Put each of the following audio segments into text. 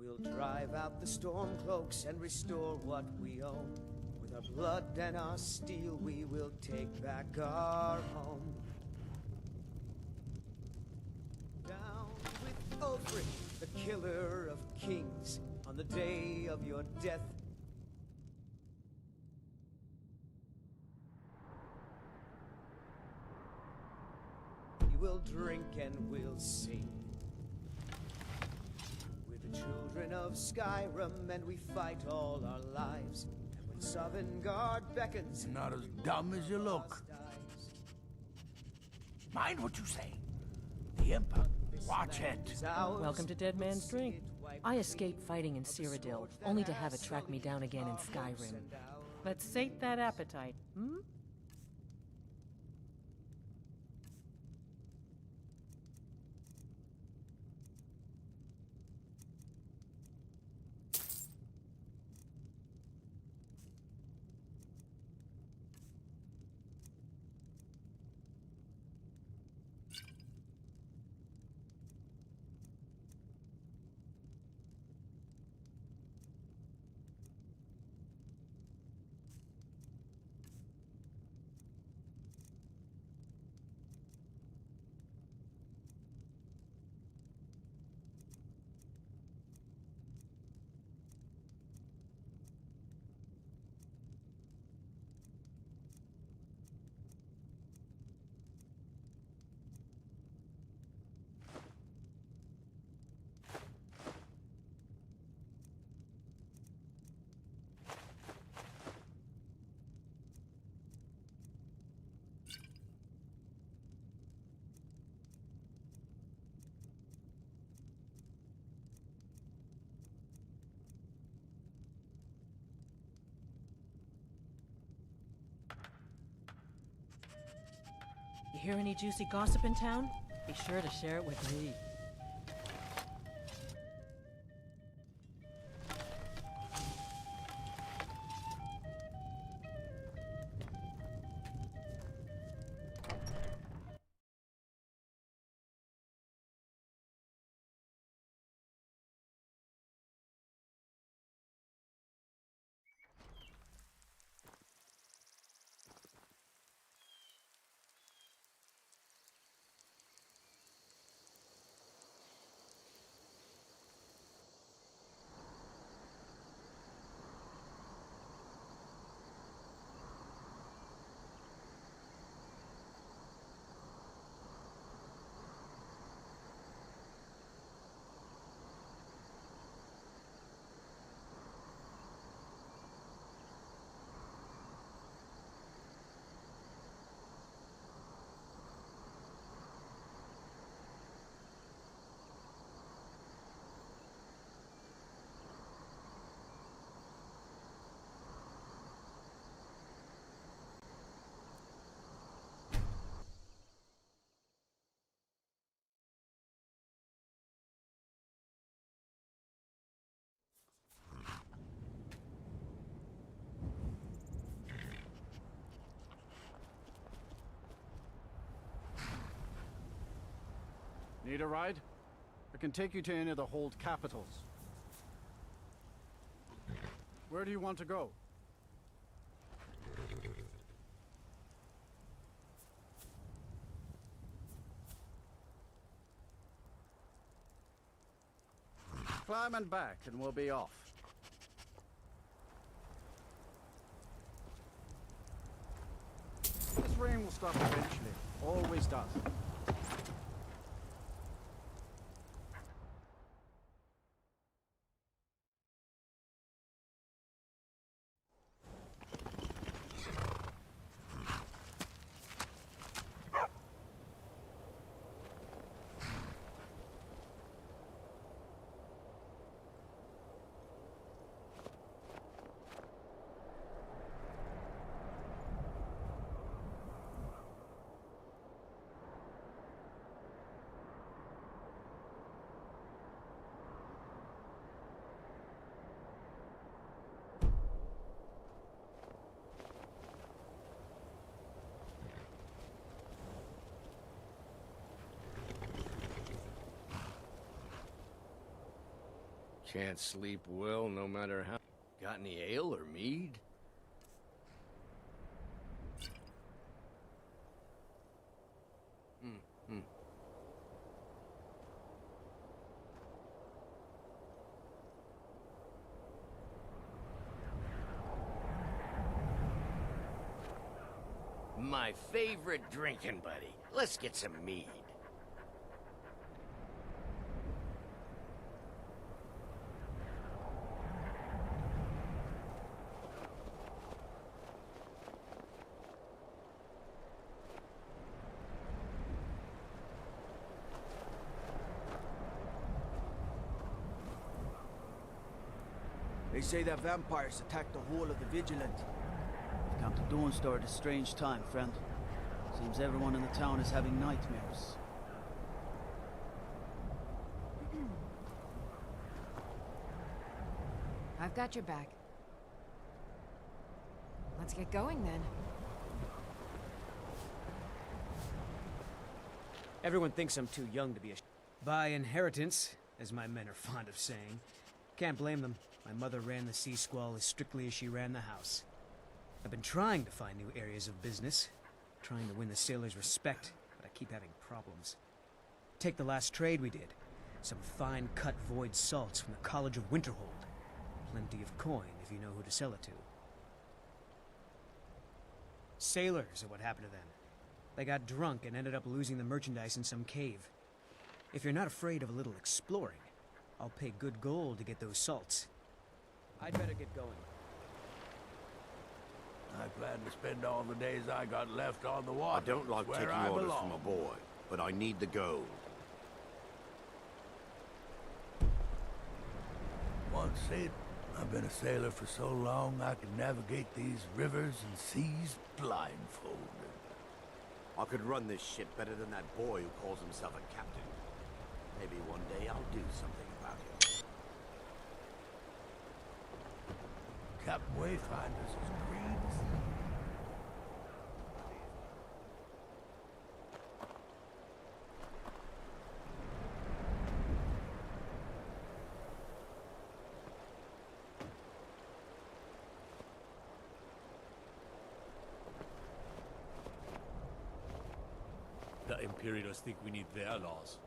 We'll drive out the stormcloaks and restore what we own. With our blood and our steel, we will take back our home. Down with Ulfric, the killer of kings, on the day of your death. We will drink and we'll sing. We're the children of Skyrim, and we fight all our lives. And when Sovngarde beckons, You're not as dumb as you look. Mind what you say. The Emperor. Watch it. Welcome to Dead Man's Drink. I escaped fighting in Cyrodiil, only to have it track me down again in Skyrim. Let's sate that appetite, hmm? You hear any juicy gossip in town? Be sure to share it with me. Need a ride? I can take you to any of the hold capitals. Where do you want to go? Climb and back and we'll be off. This rain will stop eventually. Always does. Can't sleep well no matter how... Got any ale or mead? My favorite drinking buddy. Let's get some mead. They say that vampires attacked the whole of the Vigilant. We've come to Dawnstar at a strange time, friend. Seems everyone in the town is having nightmares. I've got your back. Let's get going then. Everyone thinks I'm too young to be a by inheritance, as my men are fond of saying. Can't blame them. My mother ran the Sea Squall as strictly as she ran the house. I've been trying to find new areas of business, trying to win the sailors' respect, but I keep having problems. Take the last trade we did. Some fine cut void salts from the College of Winterhold. Plenty of coin if you know who to sell it to. Sailors are what happened to them. They got drunk and ended up losing the merchandise in some cave. If you're not afraid of a little exploring, I'll pay good gold to get those salts. I'd better get going. I plan to spend all the days I got left on the I water. don't like where taking I orders belong. from a boy, but I need the gold. Once said, I've been a sailor for so long I can navigate these rivers and seas blindfolded. I could run this ship better than that boy who calls himself a captain. Maybe one day I'll do something about it. Captain Wayfinder's is greens. The Imperials think we need their laws.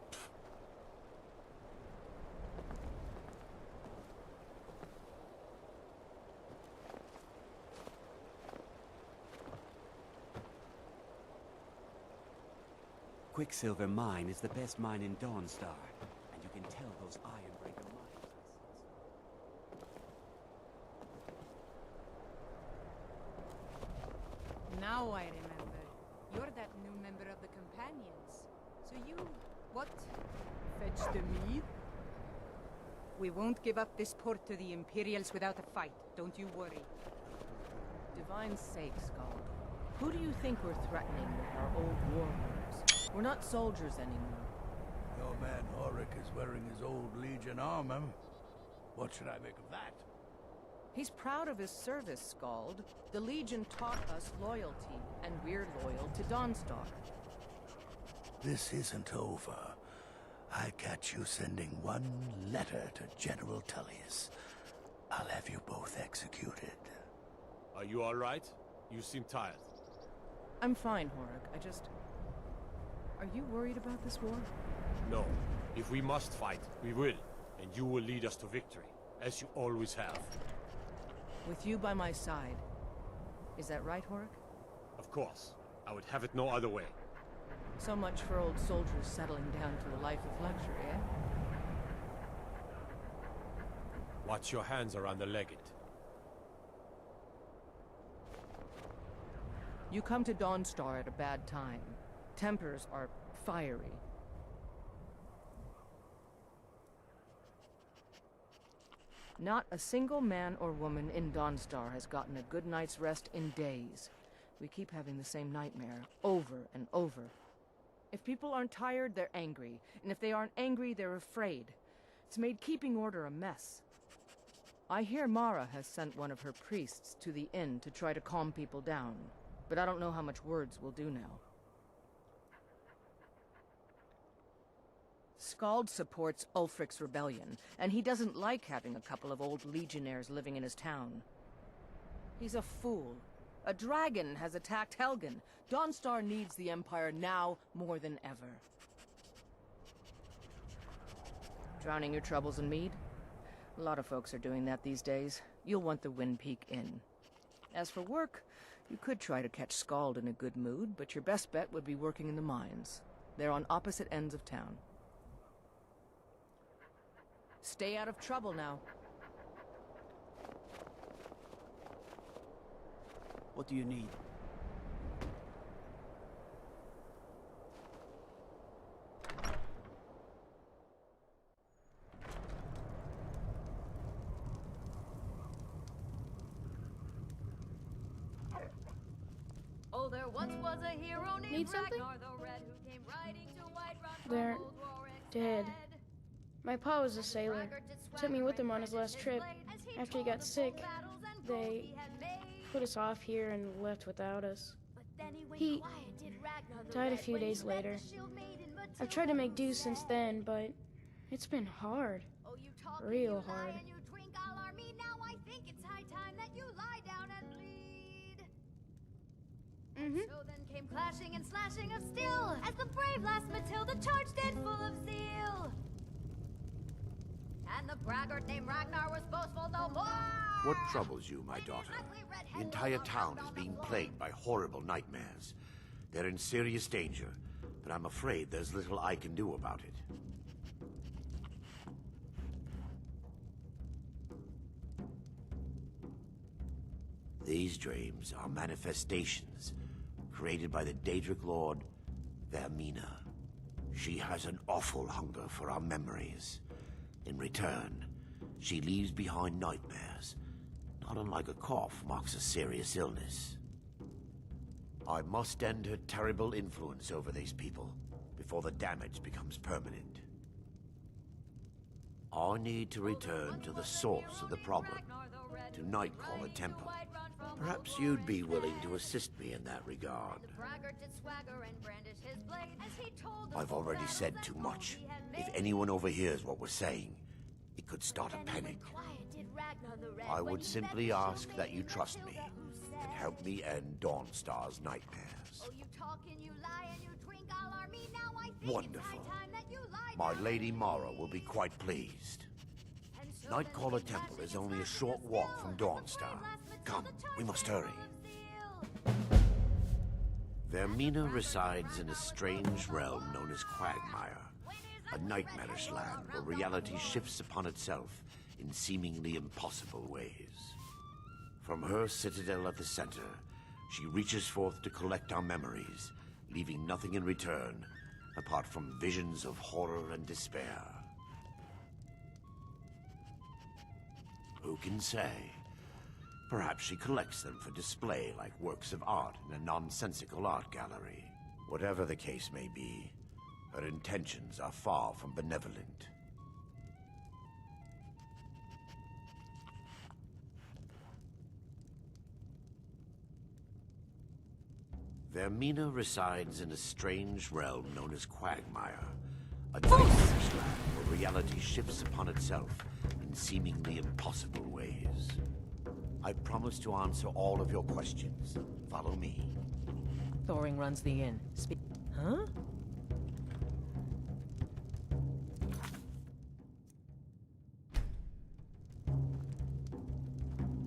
Quicksilver Mine is the best mine in Dawnstar, and you can tell those Ironbreaker mines. Now I remember. You're that new member of the Companions. So you... what? Fetch the mead? We won't give up this port to the Imperials without a fight, don't you worry. Divine sake, Skald. Who do you think we're threatening with our old war wounds? We're not soldiers anymore. Your man Horik is wearing his old Legion armor. What should I make of that? He's proud of his service, Skald. The Legion taught us loyalty, and we're loyal to Dawnstar. This isn't over. I catch you sending one letter to General Tullius. I'll have you both executed. Are you all right? You seem tired. I'm fine, Horik. I just... Are you worried about this war? No. If we must fight, we will. And you will lead us to victory, as you always have. With you by my side. Is that right, Horik? Of course. I would have it no other way. So much for old soldiers settling down to a life of luxury, eh? Watch your hands around the legate. You come to Dawnstar at a bad time. Tempers are fiery. Not a single man or woman in Dawnstar has gotten a good night's rest in days. We keep having the same nightmare, over and over. If people aren't tired, they're angry. And if they aren't angry, they're afraid. It's made keeping order a mess. I hear Mara has sent one of her priests to the inn to try to calm people down. But I don't know how much words will do now. Skald supports Ulfric's rebellion, and he doesn't like having a couple of old legionnaires living in his town. He's a fool. A dragon has attacked Helgen. Dawnstar needs the Empire now more than ever. Drowning your troubles in mead? A lot of folks are doing that these days. You'll want the Wind Peak Inn. As for work, you could try to catch Skald in a good mood, but your best bet would be working in the mines. They're on opposite ends of town. Stay out of trouble now. What do you need? Oh, there once was a hero named Need something? Ragnar the Red who came riding to Whiterun from They're old Warwick's dead. head. My pa was a sailor. Took me with him on his last trip. After he got sick, they put us off here and left without us. He died a few days later. I've tried to make do since then, but it's been hard. Real hard. So then came clashing and slashing of steel as the brave lass Matilda charged in full of zeal. And the braggart named Ragnar was boastful no more. What troubles you, my daughter? The entire town is being plagued by horrible nightmares. They're in serious danger, but I'm afraid there's little I can do about it. These dreams are manifestations created by the Daedric Lord, Vermina. She has an awful hunger for our memories. In return, she leaves behind nightmares, not unlike a cough marks a serious illness. I must end her terrible influence over these people before the damage becomes permanent. I need to return to the source of the problem, to Nightcaller Temple. Perhaps you'd be willing to assist me in that regard. I've already said too much. If anyone overhears what we're saying, it could start a panic. I would simply ask that you trust me and help me end Dawnstar's nightmares. Wonderful. My Lady Mara will be quite pleased. Nightcaller Temple is only a short walk from Dawnstar. Come, we must hurry. Vermina resides in a strange realm known as Quagmire, a nightmarish land where reality shifts upon itself in seemingly impossible ways. From her citadel at the center, she reaches forth to collect our memories, leaving nothing in return apart from visions of horror and despair. Who can say? Perhaps she collects them for display like works of art in a nonsensical art gallery. Whatever the case may be, her intentions are far from benevolent. Vermina resides in a strange realm known as Quagmire, a nightmarish land where reality shifts upon itself in seemingly impossible ways. I promise to answer all of your questions. Follow me. Thoring runs the inn. Huh?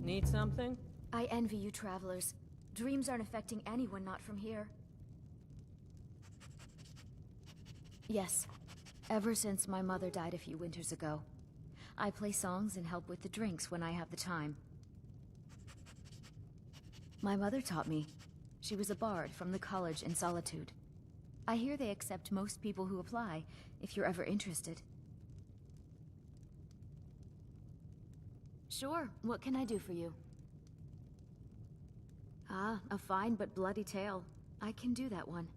Need something? I envy you travelers. Dreams aren't affecting anyone not from here. Yes. Ever since my mother died a few winters ago. I play songs and help with the drinks when I have the time. My mother taught me. She was a bard from the college in Solitude. I hear they accept most people who apply, if you're ever interested. Sure, what can I do for you? Ah, a fine but bloody tale. I can do that one.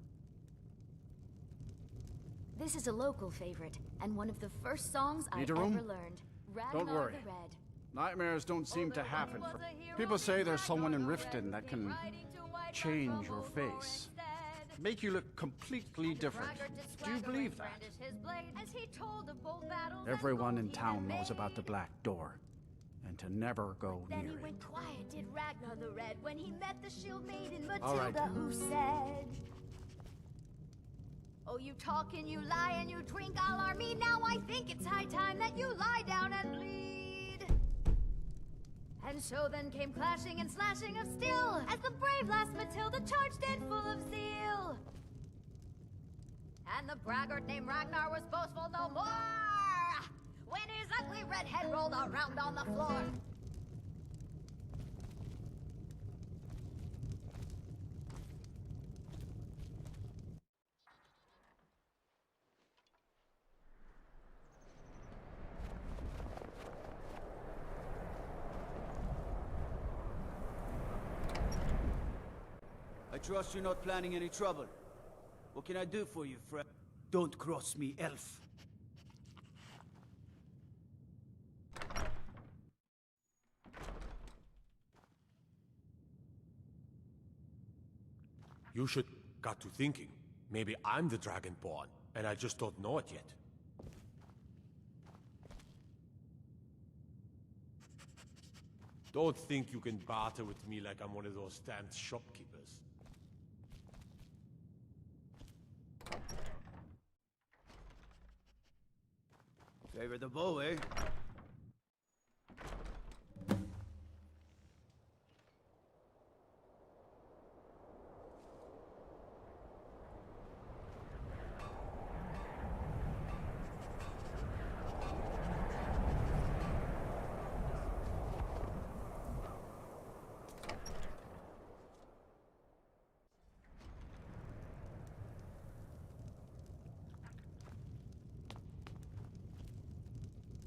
This is a local favorite, and one of the first songs I Need a ever room? learned. Don't worry. the Red. Nightmares don't seem to happen. People say there's someone in Riften that can change your face. make you look completely different. Do you believe that? Everyone in town knows about the Black Door, and to never go Then near he it. went quiet, did Ragnar the Red, when he met the shield maiden Matilda, All right. who said, "Oh, you talk and you lie and you drink all our mead. Now I think it's high time that you lie down and bleed." And so then came clashing and slashing of steel as the brave lass Matilda charged in full of zeal. And the braggart named Ragnar was boastful no more when his ugly red head rolled around on the floor. I trust you're not planning any trouble. What can I do for you, friend? Don't cross me, elf. You should got to thinking. Maybe I'm the Dragonborn, and I just don't know it yet. Don't think you can barter with me like I'm one of those damned shopkeepers. Favor the bow, eh?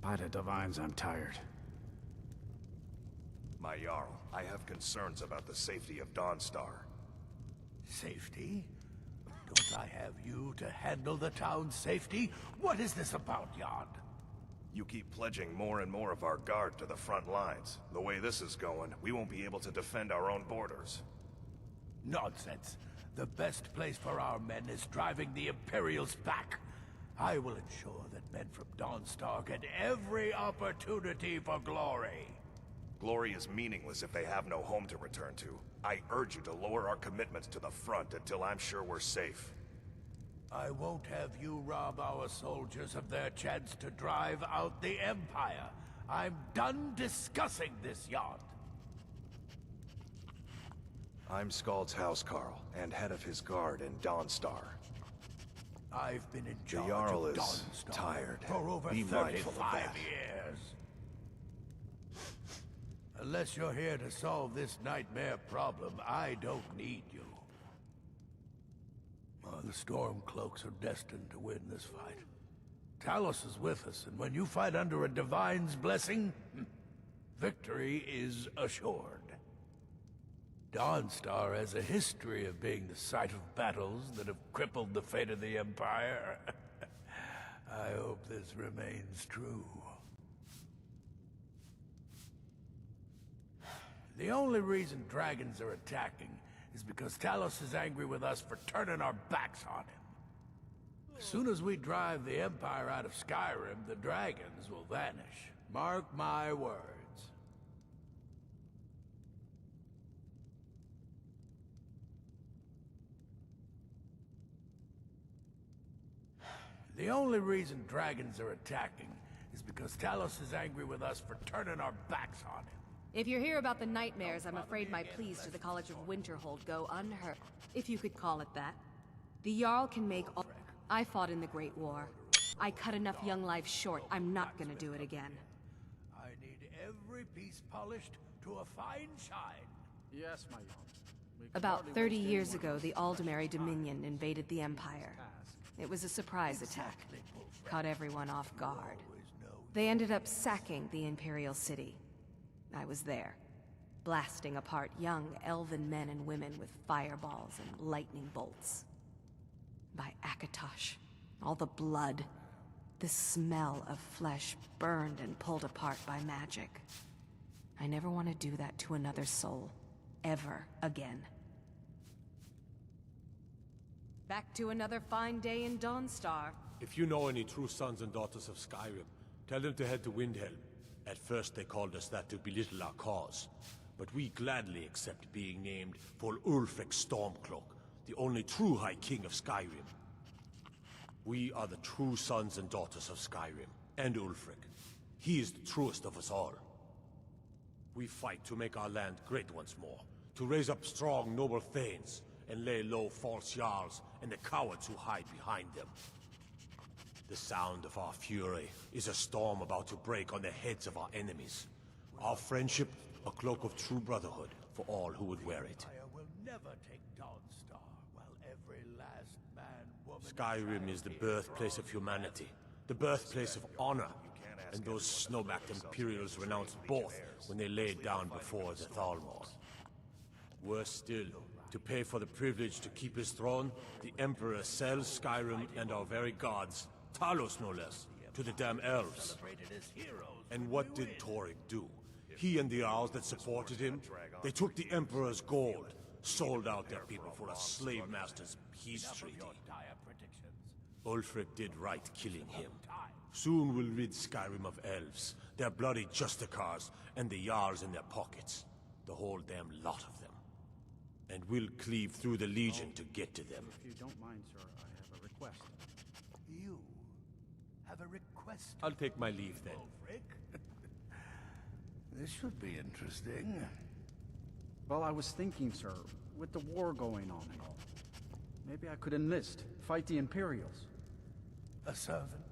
By the divines, I'm tired. My Jarl, I have concerns about the safety of Dawnstar. Safety? Don't I have you to handle the town's safety? What is this about, Jan? You keep pledging more and more of our guard to the front lines. The way this is going, we won't be able to defend our own borders. Nonsense. The best place for our men is driving the Imperials back. I will ensure that men from Dawnstar get every opportunity for glory. Glory is meaningless if they have no home to return to. I urge you to lower our commitments to the front until I'm sure we're safe. I won't have you rob our soldiers of their chance to drive out the Empire. I'm done discussing this, Jan. I'm Skald's housecarl, and head of his guard in Dawnstar. I've been in The charge Jarl of is Dawnstar tired. for over Be mindful of 35 that. years. Unless you're here to solve this nightmare problem, I don't need you. The Stormcloaks are destined to win this fight. Talos is with us, and when you fight under a Divine's blessing, victory is assured. Dawnstar has a history of being the site of battles that have crippled the fate of the Empire. I hope this remains true. The only reason dragons are attacking is because Talos is angry with us for turning our backs on him. As soon as we drive the Empire out of Skyrim, the dragons will vanish. Mark my words. The only reason dragons are attacking is because Talos is angry with us for turning our backs on him. If you're here about the nightmares, I'm afraid my pleas to the College of Winterhold go unheard, if you could call it that. The Jarl can make all... I fought in the Great War. I cut enough young lives short. I'm not gonna do it again. I need every piece polished to a fine shine. Yes, my Jarl. We can About hardly 30 waste any years more ago, of the this Aldemary precious time. Dominion invaded the Empire. It was a surprise attack. Caught everyone off guard. They ended up sacking the Imperial City. I was there, blasting apart young elven men and women with fireballs and lightning bolts. By Akatosh, all the blood, the smell of flesh burned and pulled apart by magic. I never want to do that to another soul, ever again. Back to another fine day in Dawnstar. If you know any true sons and daughters of Skyrim, tell them to head to Windhelm. At first they called us that to belittle our cause, but we gladly accept being named for Ulfric Stormcloak, the only true High King of Skyrim. We are the true sons and daughters of Skyrim, and Ulfric. He is the truest of us all. We fight to make our land great once more, to raise up strong, noble thanes, and lay low false Jarls and the cowards who hide behind them. The sound of our fury is a storm about to break on the heads of our enemies. Our friendship, a cloak of true brotherhood for all who would wear it. I will never take Dawnstar while every last man, woman... Skyrim is the birthplace of humanity, the birthplace of honor, and those snow-backed Imperials renounced both when they laid down before the Thalmor. Worse still, to pay for the privilege to keep his throne, the Emperor sells Skyrim and our very gods, Talos no less, to the damn elves. And what did Torygg do? He and the Owls that supported him, they took the Emperor's gold, sold out their people for a slave master's peace treaty. Ulfric did right killing him. Soon we'll rid Skyrim of elves, their bloody Justicars, and the Jarls in their pockets. The whole damn lot of them. And we'll cleave through the Legion to get to them. If you don't mind, sir, I have a request. You have a request? I'll take my leave then. Ulfric? This should be interesting. Well, I was thinking, sir, with the war going on and all, maybe I could enlist, fight the Imperials. A servant?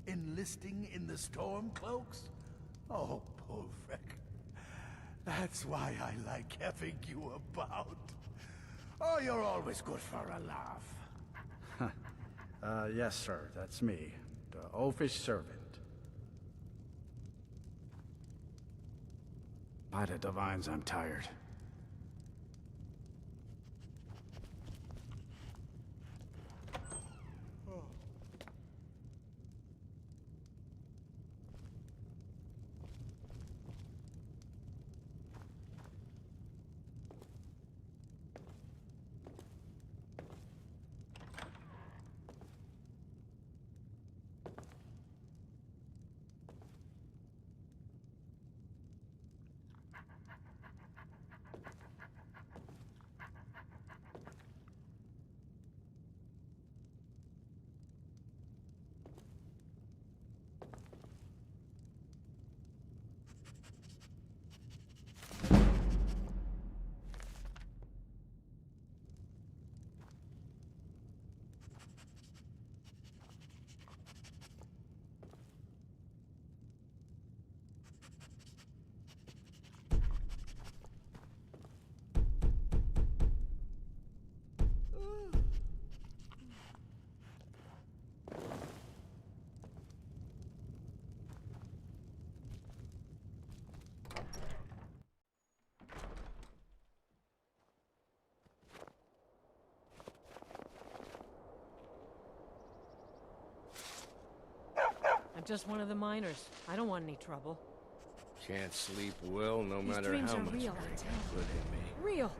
Enlisting in the Stormcloaks? Oh, Ulfric. That's why I like having you about. Oh, you're always good for a laugh. Yes, sir, that's me. The oafish servant. By the divines, I'm tired. I'm just one of the miners. I don't want any trouble. Can't sleep well no These matter dreams how are much real, drink I tell you you. put in me. Real.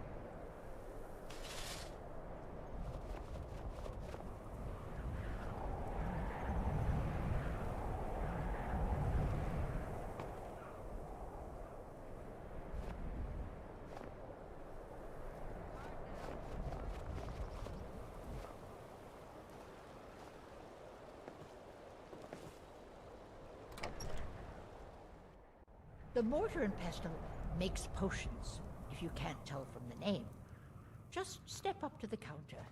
The Mortar and Pestle makes potions, if you can't tell from the name. Just step up to the counter.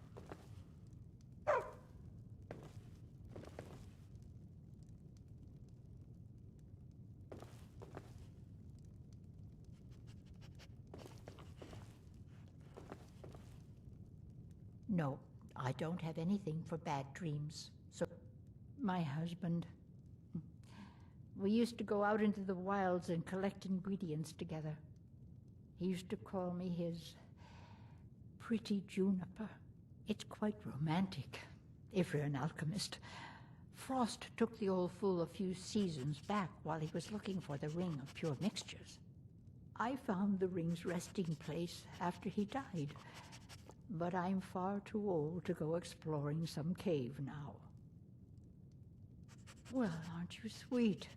No, I don't have anything for bad dreams. So, my husband... We used to go out into the wilds and collect ingredients together. He used to call me his pretty juniper. It's quite romantic, if you're an alchemist. Frost took the old fool a few seasons back while he was looking for the ring of pure mixtures. I found the ring's resting place after he died. but I'm far too old to go exploring some cave now. Well, aren't you sweet?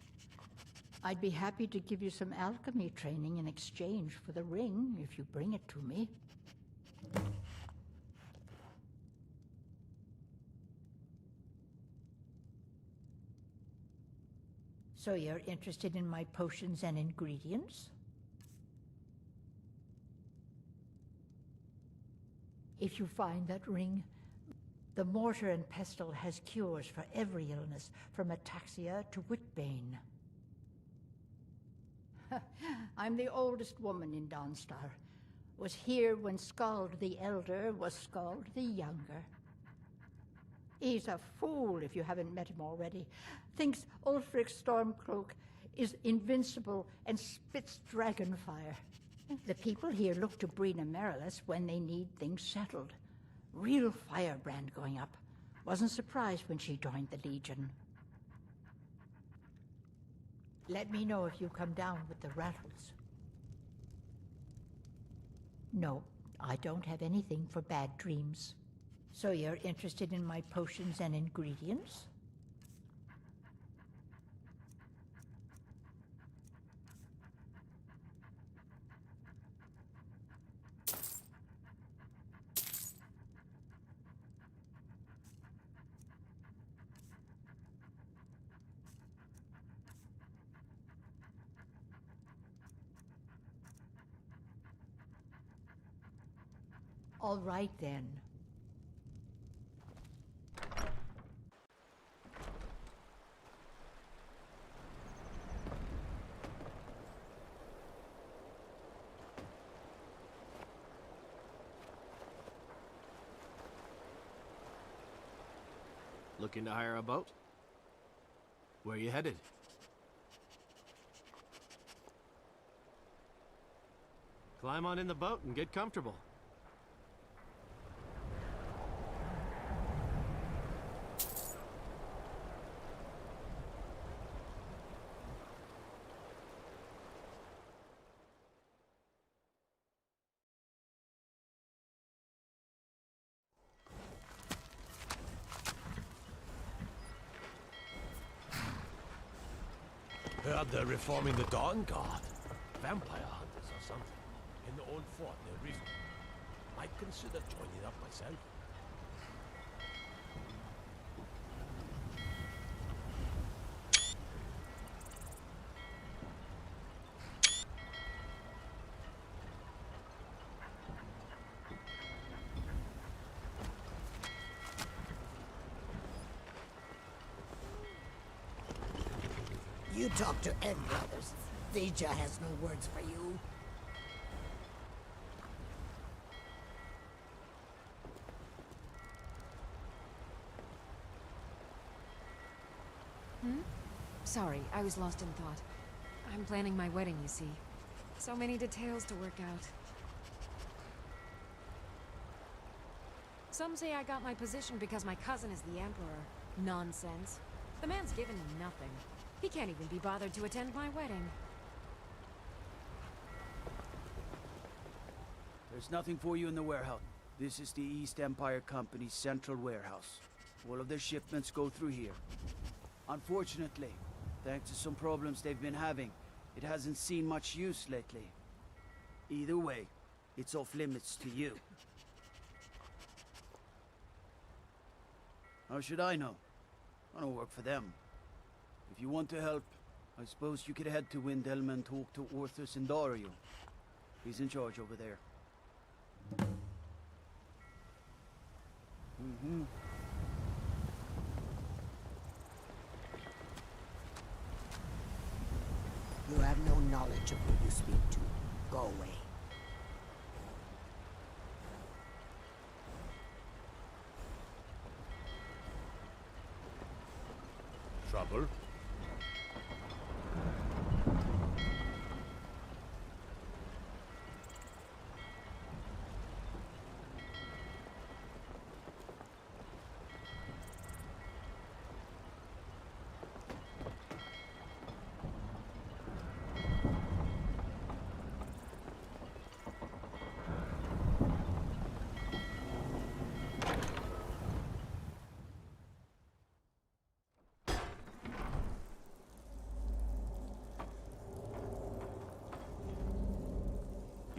I'd be happy to give you some alchemy training in exchange for the ring, if you bring it to me. So you're interested in my potions and ingredients? If you find that ring, the mortar and pestle has cures for every illness, from ataxia to whitbane. I'm the oldest woman in Dawnstar. Was here when Skald the Elder was Skald the Younger. He's a fool if you haven't met him already. Thinks Ulfric Stormcloak is invincible and spits dragon fire. The people here look to Brina Merilis when they need things settled. Real firebrand going up. Wasn't surprised when she joined the Legion. Let me know if you come down with the rattles. No, I don't have anything for bad dreams. So you're interested in my potions and ingredients? All right, then. Looking to hire a boat? Where are you headed? Climb on in the boat and get comfortable. Heard they're reforming the Dawn Guard. Vampire hunters or something. In the old fort near Reason. Might consider joining up myself. You talk to Ed Brothers. Deja has no words for you. Sorry, I was lost in thought. I'm planning my wedding, you see. So many details to work out. Some say I got my position because my cousin is the Emperor. Nonsense. The man's given me nothing. He can't even be bothered to attend my wedding. There's nothing for you in the warehouse. This is the East Empire Company's central warehouse. All of their shipments go through here. Unfortunately, thanks to some problems they've been having, it hasn't seen much use lately. Either way, it's off limits to you. How should I know? I don't work for them. If you want to help, I suppose you could head to Windhelm and talk to Orthus and Dario. He's in charge over there. You have no knowledge of who you speak to. Go away. Trouble?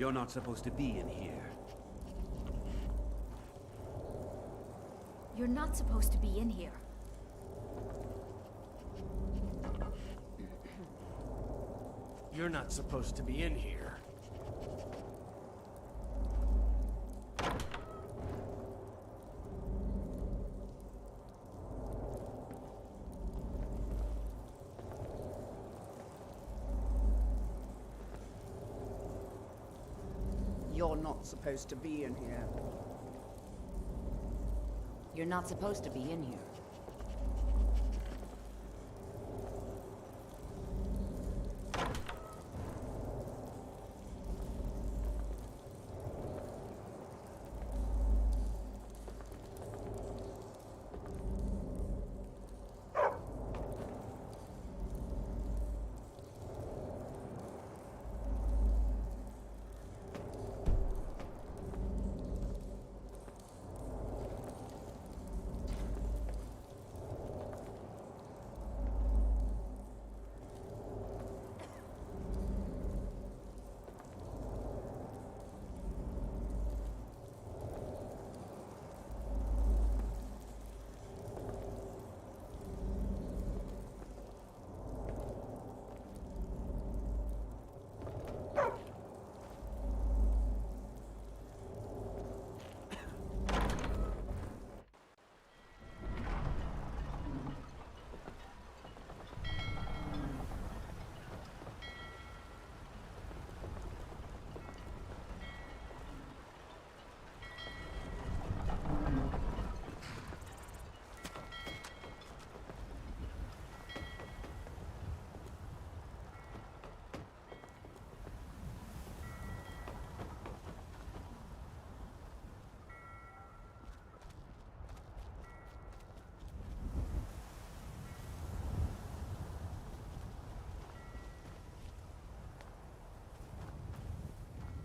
You're not supposed to be in here. You're not supposed to be in here. You're not supposed to be in here. You're not supposed to be in here. You're not supposed to be in here.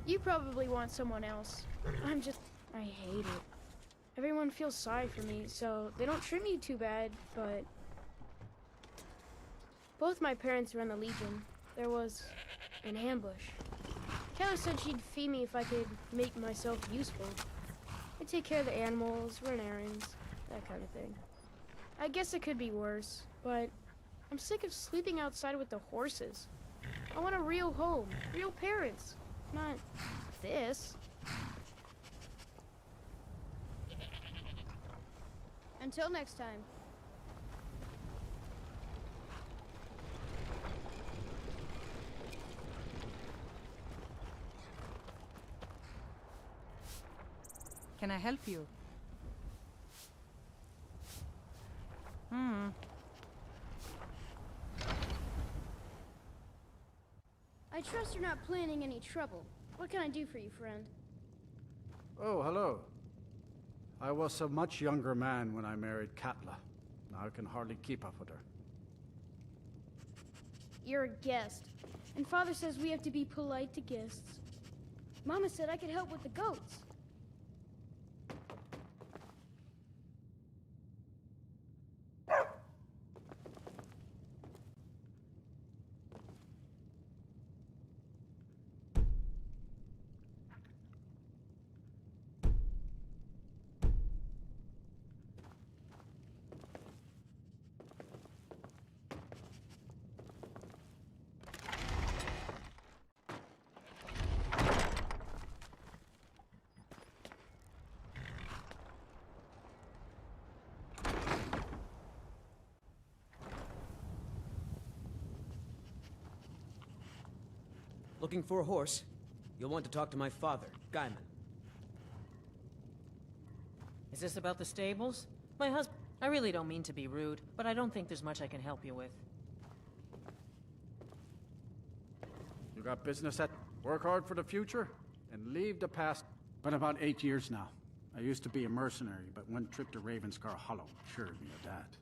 You probably want someone else. I hate it. Everyone feels sorry for me, so they don't treat me too bad, but... Both my parents were in the Legion. There was an ambush. Taylor said she'd feed me if I could make myself useful. I'd take care of the animals, run errands, that kind of thing. I guess it could be worse, but I'm sick of sleeping outside with the horses. I want a real home, real parents, not this. Until next time. Can I help you? I trust you're not planning any trouble. What can I do for you, friend? Oh, hello. I was a much younger man when I married Katla. Now I can hardly keep up with her. You're a guest, and Father says we have to be polite to guests. Mama said I could help with the goats. Looking for a horse? You'll want to talk to my father, Gaiman. Is this about the stables? My husband... I really don't mean to be rude, but I don't think there's much I can help you with. You got business at... Work hard for the future, and leave the past. Been about 8 years now. I used to be a mercenary, but one trip to Ravenscar Hollow assured me of that.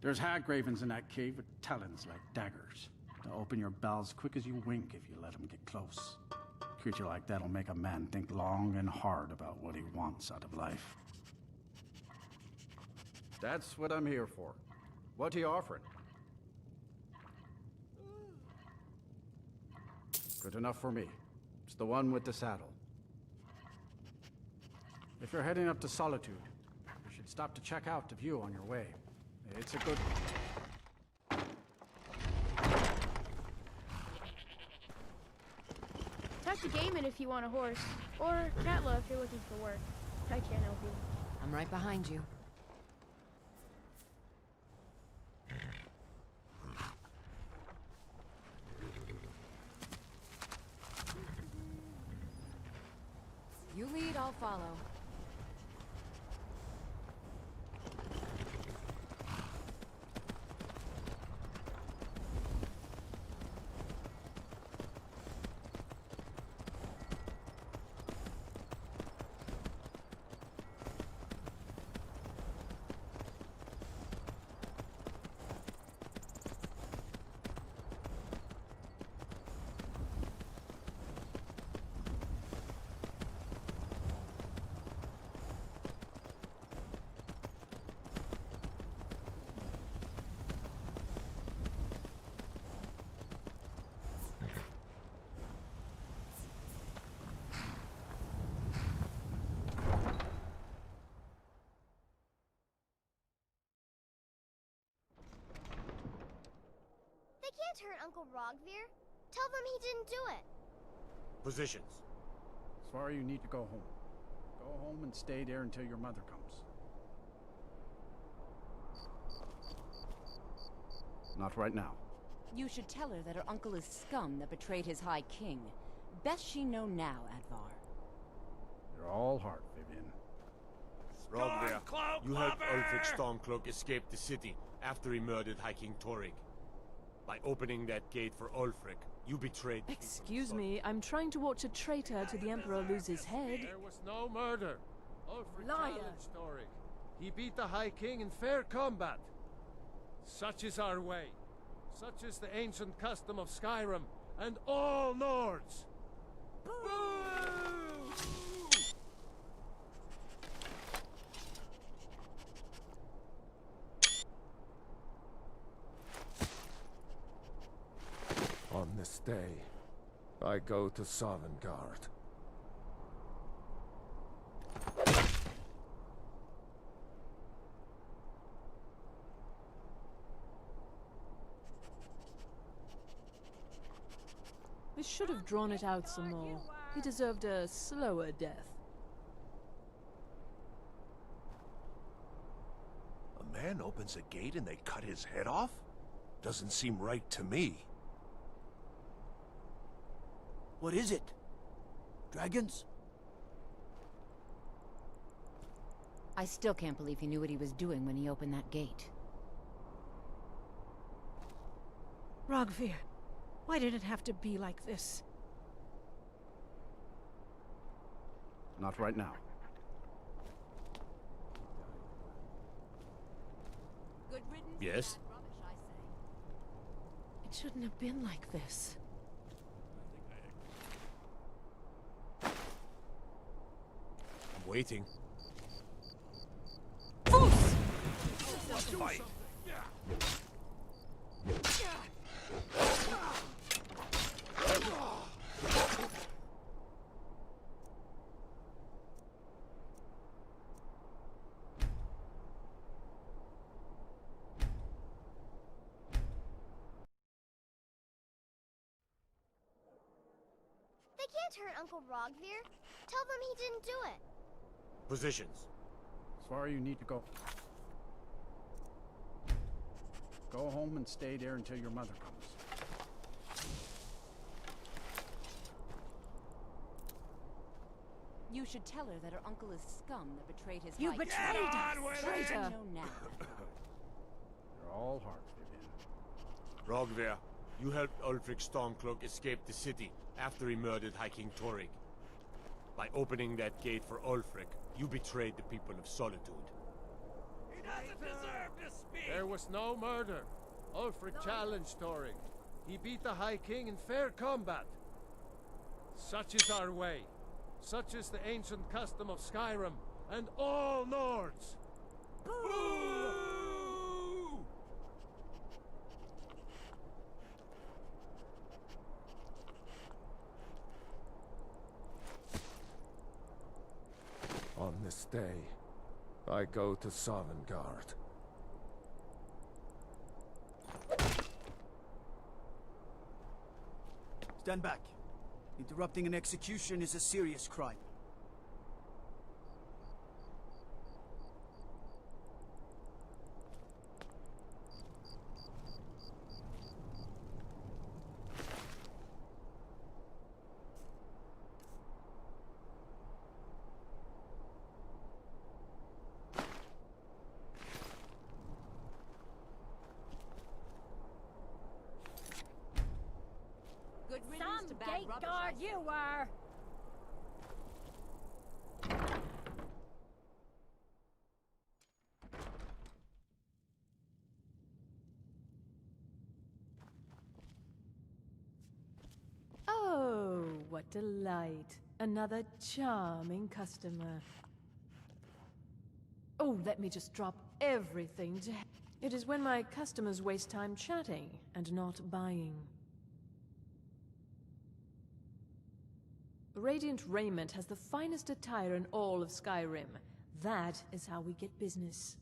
There's hag ravens in that cave with talons like daggers. They'll open your bowels quick as you wink if you let them get close. A creature like that'll make a man think long and hard about what he wants out of life. That's what I'm here for. What are you offering? Good enough for me. It's the one with the saddle. If you're heading up to Solitude, you should stop to check out the view on your way. It's a good one. Talk to Gaiman if you want a horse, or Katla if you're looking for work. I can't help you. I'm right behind you. You lead, I'll follow. They can't hurt Uncle Rogvir. Tell them he didn't do it. Positions. As far as you need to go home. Go home and stay there until your mother comes. Not right now. You should tell her that her uncle is scum that betrayed his High King. Best she know now, Advar. You're all heart, Vivian. Rogvir, you helped Ulfric Stormcloak escape the city after he murdered High King Torygg. By opening that gate for Ulfric, you betrayed... Excuse me, I'm trying to watch a traitor to the Emperor lose his head. There was no murder. Ulfric Liar. challenged Torygg. He beat the High King in fair combat. Such is our way. Such is the ancient custom of Skyrim and all Nords. On this day, I go to Sovngarde. We should have drawn it out some more. He deserved a slower death. A man opens a gate and they cut his head off? Doesn't seem right to me. What is it? Dragons? I still can't believe he knew what he was doing when he opened that gate. Rogvir, why did it have to be like this? Not right now. Yes? It shouldn't have been like this. I'm waiting. Fight. They can't hurt Uncle Rogvir. Tell them he didn't do it. Positions. As far as you need to go. Go home and stay there until your mother comes. You should tell her that her uncle is scum that betrayed his You High betrayed King. us, Best traitor! she know now. You're all heart, Vivian. Rogvir, you helped Ulfric Stormcloak escape the city after he murdered High King Torygg. By opening that gate for Ulfric, you betrayed the people of Solitude. He doesn't deserve to speak. There was no murder. Ulfric challenged Torygg. He beat the High King in fair combat. Such is our way. Such is the ancient custom of Skyrim and all Nords. Boo! stay. I go to Sovngarde. Stand back. Interrupting an execution is a serious crime. Some gate guard you were! Oh, what delight. Another charming customer. Oh, let me just drop everything to... It is when my customers waste time chatting and not buying. Radiant Raiment has the finest attire in all of Skyrim. That is how we get business.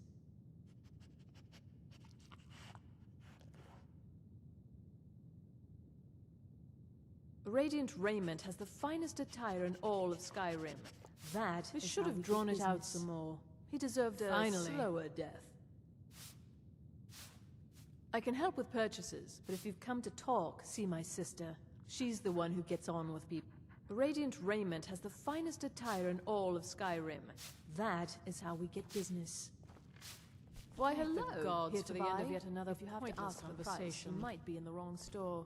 Radiant Raiment has the finest attire in all of Skyrim. That We is should how have we drawn get it out business. some more. He deserved a slower death. I can help with purchases, but if you've come to talk, see my sister. She's the one who gets on with people. Radiant Raiment has the finest attire in all of Skyrim. That is how we get business. Why, Thank hello. the gods Here for to the buy. end of yet another If you have to pointless ask for the price, you conversation, might be in the wrong store.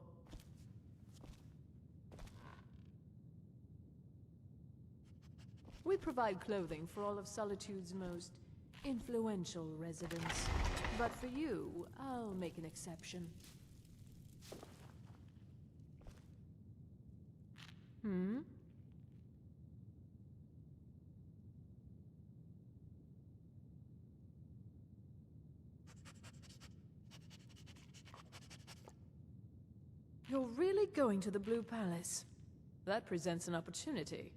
We provide clothing for all of Solitude's most influential residents. But for you, I'll make an exception. Hmm? You're really going to the Blue Palace? That presents an opportunity.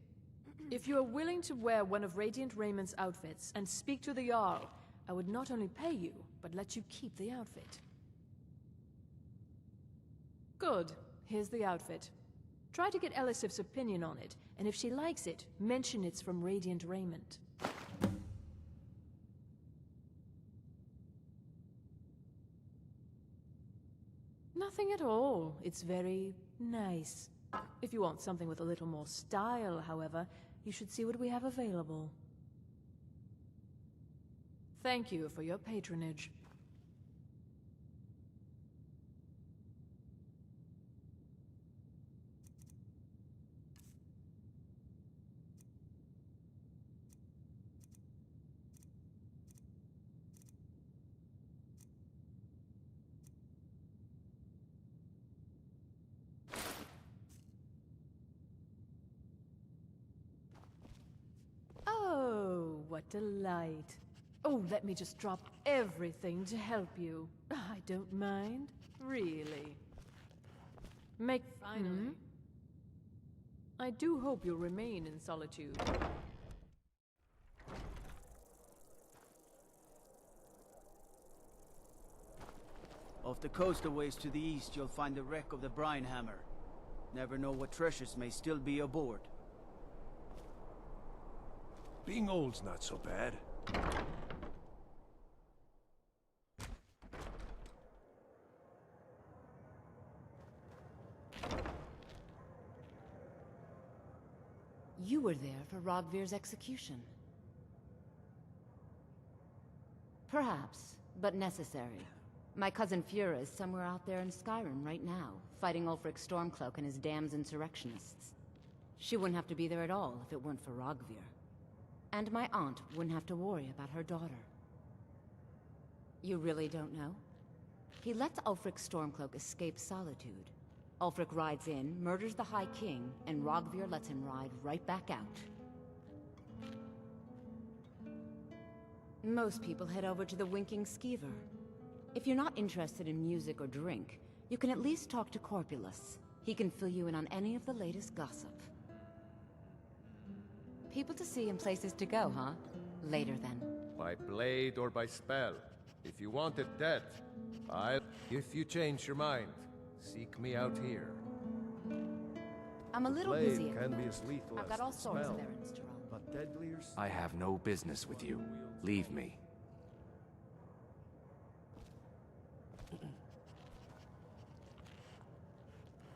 If you are willing to wear one of Radiant Raiment's outfits and speak to the Jarl, I would not only pay you, but let you keep the outfit. Good. Here's the outfit. Try to get Elisif's opinion on it, and if she likes it, mention it's from Radiant Raiment. Nothing at all. It's very nice. If you want something with a little more style, however, you should see what we have available. Thank you for your patronage. Oh, what delight. Oh, let me just drop everything to help you. I don't mind, really. Finally. I do hope you'll remain in solitude. Off the coast a ways to the east, you'll find the wreck of the Brine Hammer. Never know what treasures may still be aboard. Being old's not so bad. You were there for Rogvir's execution. Perhaps, but necessary. My cousin Fura is somewhere out there in Skyrim right now, fighting Ulfric Stormcloak and his damned insurrectionists. She wouldn't have to be there at all if it weren't for Rogvir. And my aunt wouldn't have to worry about her daughter. You really don't know? He lets Ulfric Stormcloak escape Solitude. Ulfric rides in, murders the High King, and Rogvir lets him ride right back out. Most people head over to the Winking Skeever. If you're not interested in music or drink, you can at least talk to Corpulus. He can fill you in on any of the latest gossip. People to see and places to go, huh? Later, then. By blade or by spell. If you want it dead, I'll... If you change your mind, seek me out here. I'm a little Blade busy. can be as lethal I've as got all the sorts of smell, errands to run. but deadlier... I have no business with you. Leave me.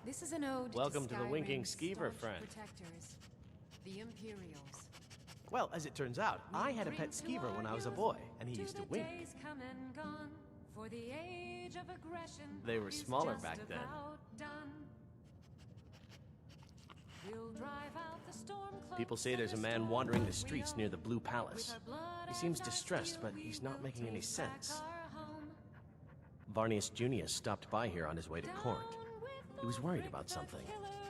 This is an ode Welcome to the Winking Skyrim's Skeever, staunch friend. Protectors, the Imperials. Well, as it turns out, I had a pet skeever when I was a boy, and he used to wink. Days come and gone, for the age of aggression They were is smaller just back then. about done. We'll drive out the storm clouds People say there's a man wandering the streets near the Blue Palace. He seems distressed, but he's not making any sense. Varnius Junius stopped by here on his way to Corinth. He was worried about something.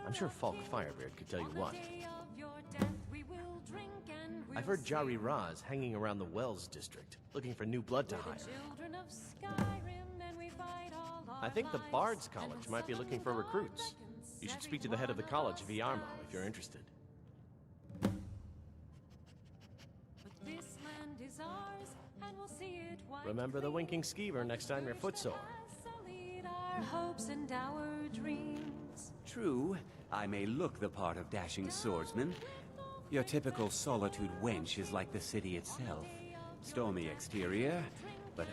I'm sure Falk Firebeard could tell you what. I've heard Jari Raz hanging around the Wells district, looking for new blood to hire. I think the Bard's College might be looking for recruits. You should speak to the head of the college, Viarmo, if you're interested. Remember the Winking Skeever next time you're footsore. Hopes and our dreams. True, I may look the part of dashing swordsman. Your typical Solitude wench is like the city itself. Stormy exterior, but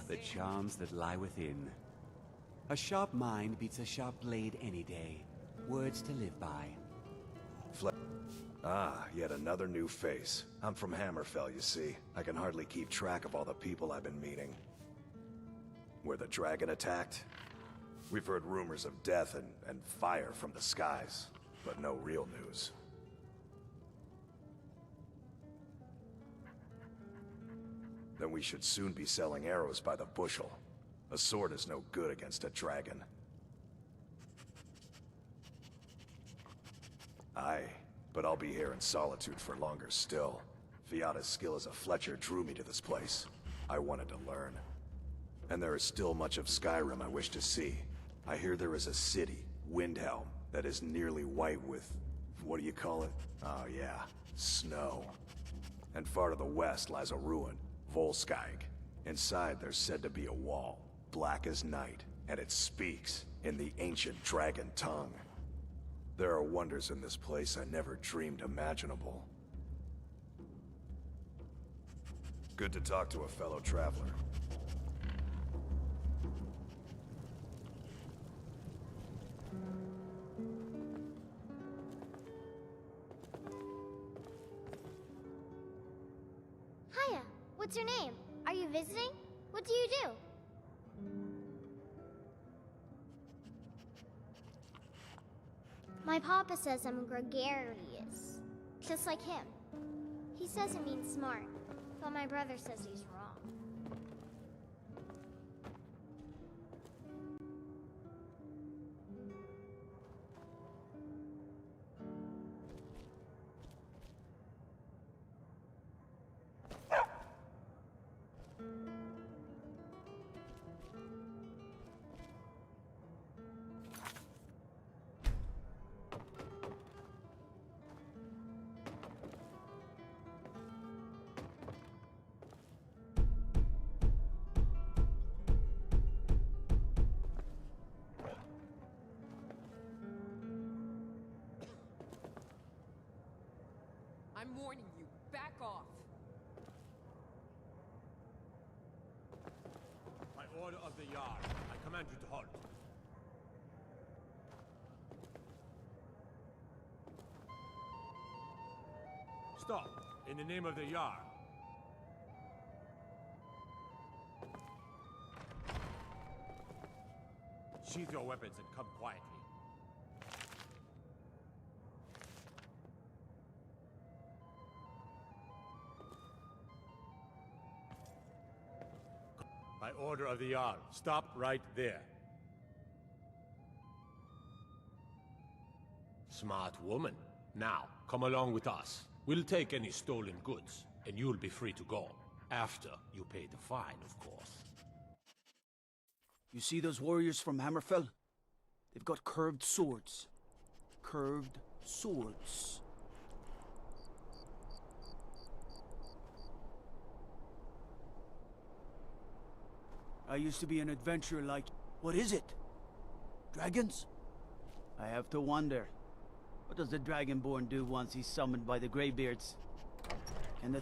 the charms that lie within. A sharp mind beats a sharp blade any day. Words to live by. Yet another new face. I'm from Hammerfell, you see. I can hardly keep track of all the people I've been meeting. Where the dragon attacked? We've heard rumors of death and fire from the skies, but no real news. Then we should soon be selling arrows by the bushel. A sword is no good against a dragon. Aye, but I'll be here in Solitude for longer still. Fiata's skill as a Fletcher drew me to this place. I wanted to learn. And there is still much of Skyrim I wish to see. I hear there is a city, Windhelm, that is nearly white with... what do you call it? Oh yeah, snow. And far to the west lies a ruin, Volskag. Inside there's said to be a wall, black as night, and it speaks in the ancient dragon tongue. There are wonders in this place I never dreamed imaginable. Good to talk to a fellow traveler. Hiya, what's your name? Are you visiting? What do you do? My papa says I'm gregarious, just like him. He says it means smart, but my brother says he's wrong. I'm warning you, back off. By order of the Jarl, I command you to halt. Stop, in the name of the Jarl. Sheath your weapons and come quietly. By order of the Jarl, stop right there. Smart woman. Now, come along with us. We'll take any stolen goods, and you'll be free to go. After you pay the fine, of course. You see those warriors from Hammerfell? They've got curved swords. Curved swords. I used to be an adventurer like... What is it? Dragons? I have to wonder. What does the Dragonborn do once he's summoned by the Greybeards? Can the...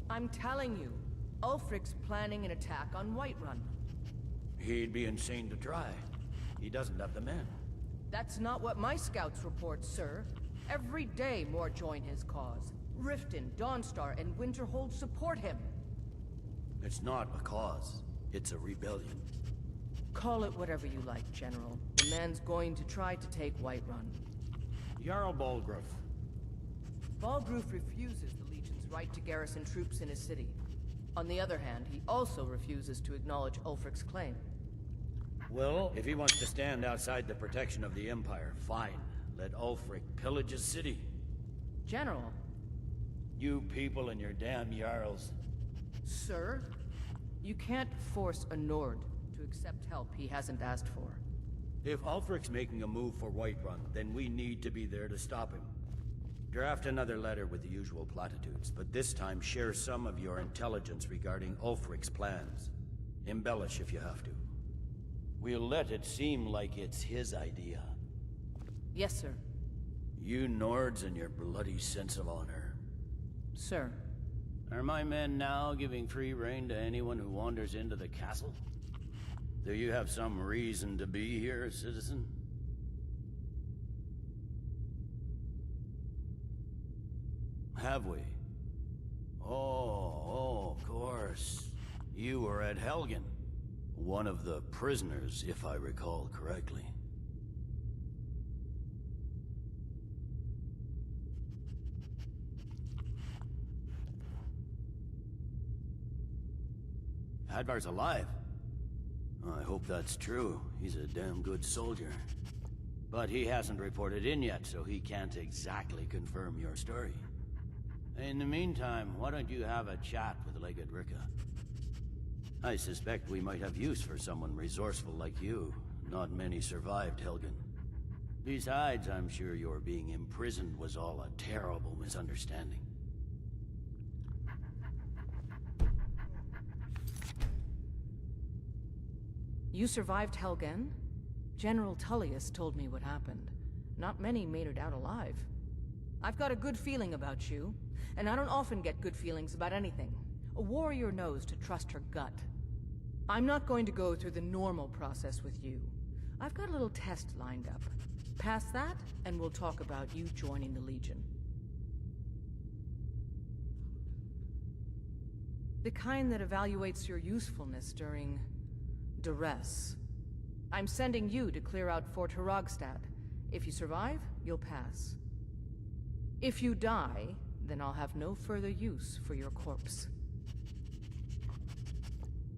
I'm telling you, Ulfric's planning an attack on Whiterun. He'd be insane to try. He doesn't have the men. That's not what my scouts report, sir. Every day more join his cause. Riften, Dawnstar, and Winterhold support him. It's not a cause. It's a rebellion. Call it whatever you like, General. The man's going to try to take Whiterun. Jarl Balgruuf. Balgruuf refuses the Legion's right to garrison troops in his city. On the other hand, he also refuses to acknowledge Ulfric's claim. Well, if he wants to stand outside the protection of the Empire, fine. Let Ulfric pillage his city. General. You people and your damn Jarls. Sir, you can't force a Nord to accept help he hasn't asked for. If Ulfric's making a move for Whiterun, then we need to be there to stop him. Draft another letter with the usual platitudes, but this time share some of your intelligence regarding Ulfric's plans. Embellish if you have to. We'll let it seem like it's his idea. Yes, sir. You Nords and your bloody sense of honor. Sir. Are my men now giving free rein to anyone who wanders into the castle? Do you have some reason to be here, citizen? Have we? Oh, of course. You were at Helgen. One of the prisoners, if I recall correctly. Hadvar's alive. I hope that's true. He's a damn good soldier. But he hasn't reported in yet, so he can't exactly confirm your story. In the meantime, why don't you have a chat with Legate Ricka? I suspect we might have use for someone resourceful like you. Not many survived Helgen. Besides, I'm sure your being imprisoned was all a terrible misunderstanding. You survived Helgen? General Tullius told me what happened. Not many made it out alive. I've got a good feeling about you, and I don't often get good feelings about anything. A warrior knows to trust her gut. I'm not going to go through the normal process with you. I've got a little test lined up. Pass that, and we'll talk about you joining the Legion. The kind that evaluates your usefulness during duress. I'm sending you to clear out Fort Hrogstad. If you survive, you'll pass. If you die, then I'll have no further use for your corpse.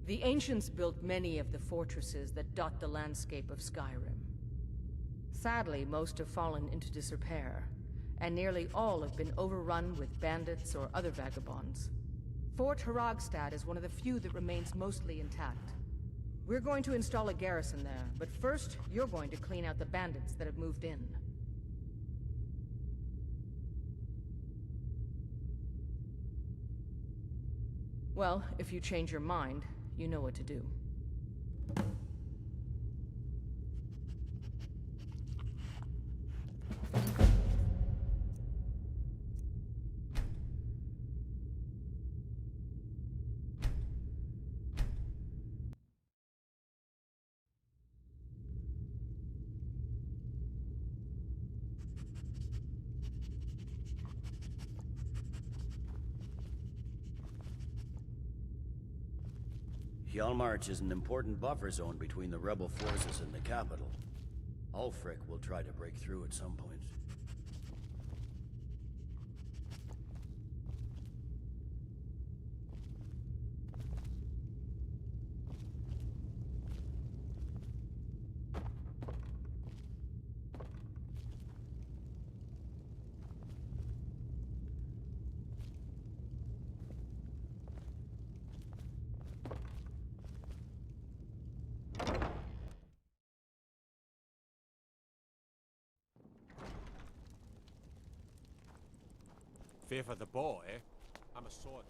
The ancients built many of the fortresses that dot the landscape of Skyrim. Sadly, most have fallen into disrepair, and nearly all have been overrun with bandits or other vagabonds. Fort Hrogstad is one of the few that remains mostly intact. We're going to install a garrison there, but first, you're going to clean out the bandits that have moved in. Well, if you change your mind, you know what to do. Hjalmarch is an important buffer zone between the rebel forces and the capital. Ulfric will try to break through at some point. Fear for the boar, eh? I'm a sword.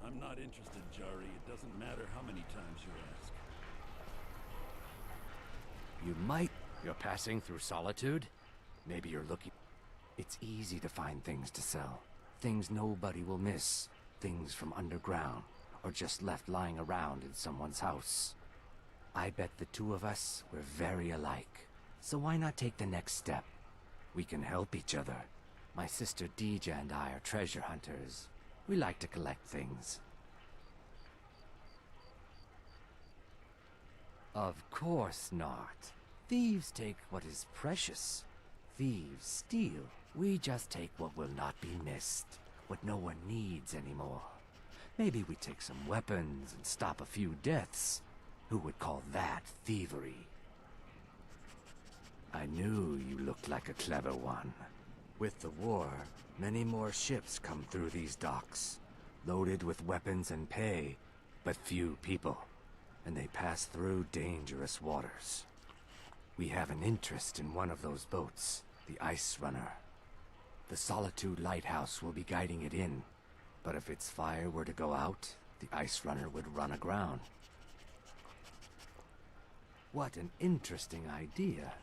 I'm not interested, Jari. It doesn't matter how many times you ask. You might. You're passing through Solitude? Maybe you're looking... It's easy to find things to sell. Things nobody will miss. Things from underground, or just left lying around in someone's house. I bet the two of us were very alike. So why not take the next step? We can help each other. My sister Deeja and I are treasure hunters. We like to collect things. Of course not. Thieves take what is precious. Thieves steal. We just take what will not be missed. What no one needs anymore. Maybe we take some weapons and stop a few deaths. Who would call that thievery? I knew you looked like a clever one. With the war, many more ships come through these docks, loaded with weapons and pay, but few people, and they pass through dangerous waters. We have an interest in one of those boats, the Ice Runner. The Solitude Lighthouse will be guiding it in, but if its fire were to go out, the Ice Runner would run aground. What an interesting idea.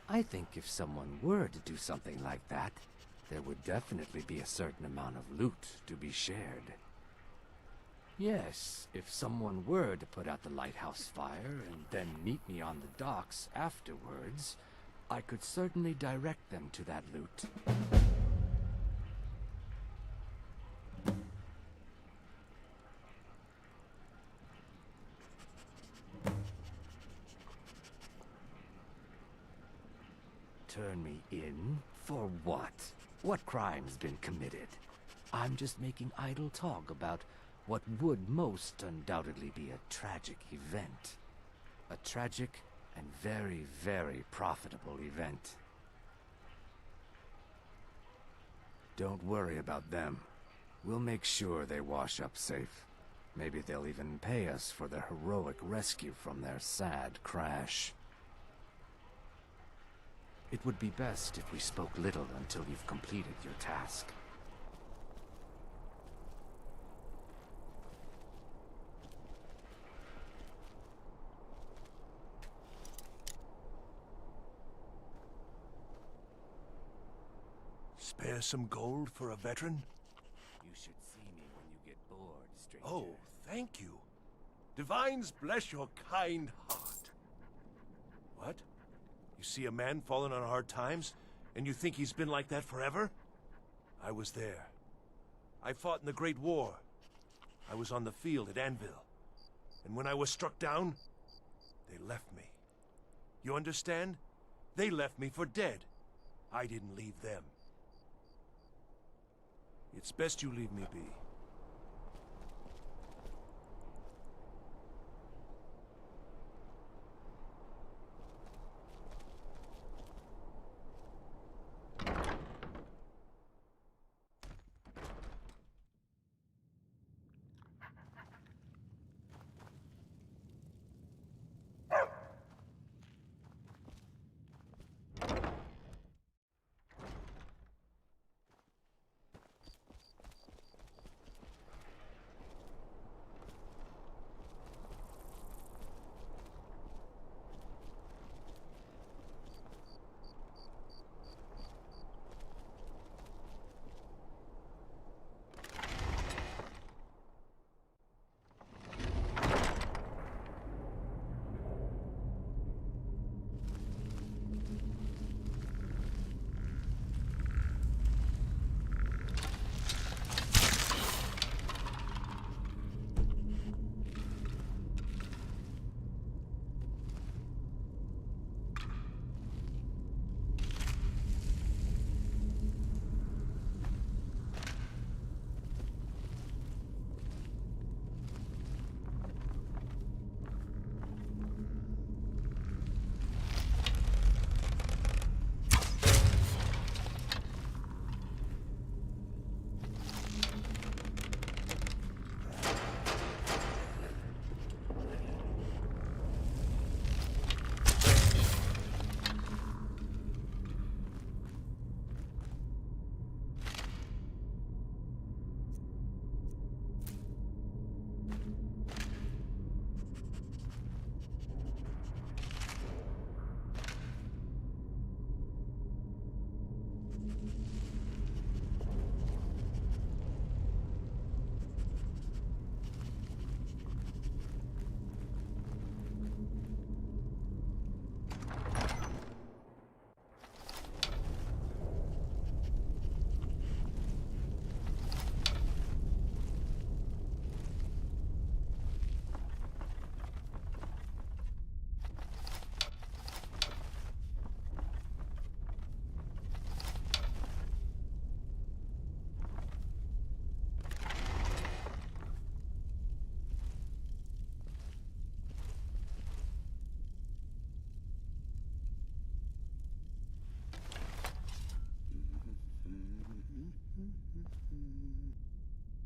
I think if someone were to do something like that, there would definitely be a certain amount of loot to be shared. Yes, if someone were to put out the lighthouse fire and then meet me on the docks afterwards, I could certainly direct them to that loot. Turn me in? For what? What crime's been committed? I'm just making idle talk about what would most undoubtedly be a tragic event. A tragic and very, very profitable event. Don't worry about them. We'll make sure they wash up safe. Maybe they'll even pay us for their heroic rescue from their sad crash. It would be best if we spoke little until you've completed your task. Spare some gold for a veteran? You should see me when you get bored, stranger. Oh, thank you. Divines bless your kind heart. What? You see a man fallen on hard times, and you think he's been like that forever? I was there. I fought in the Great War. I was on the field at Anvil. And when I was struck down, they left me. You understand? They left me for dead. I didn't leave them. It's best you leave me be.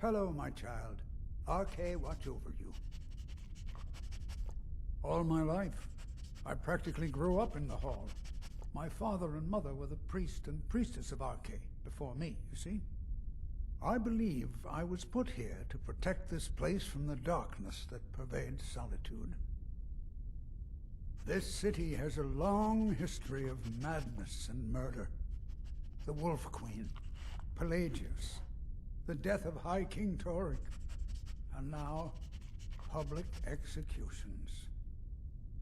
Hello, my child. RK watch over you. All my life, I practically grew up in the hall. My father and mother were the priest and priestess of RK before me, you see? I believe I was put here to protect this place from the darkness that pervades Solitude. This city has a long history of madness and murder. The Wolf Queen, Pelagius, the death of High King Toric, and now, public executions.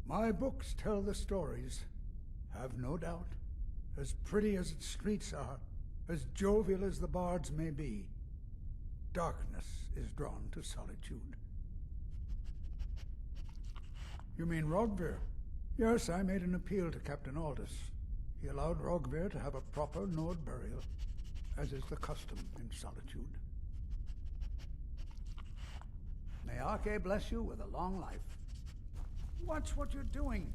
My books tell the stories, have no doubt. As pretty as its streets are, as jovial as the bards may be, darkness is drawn to Solitude. You mean Rogvir? Yes, I made an appeal to Captain Aldous. He allowed Rogvir to have a proper Nord burial, as is the custom in Solitude. May Arche bless you with a long life. Watch what you're doing.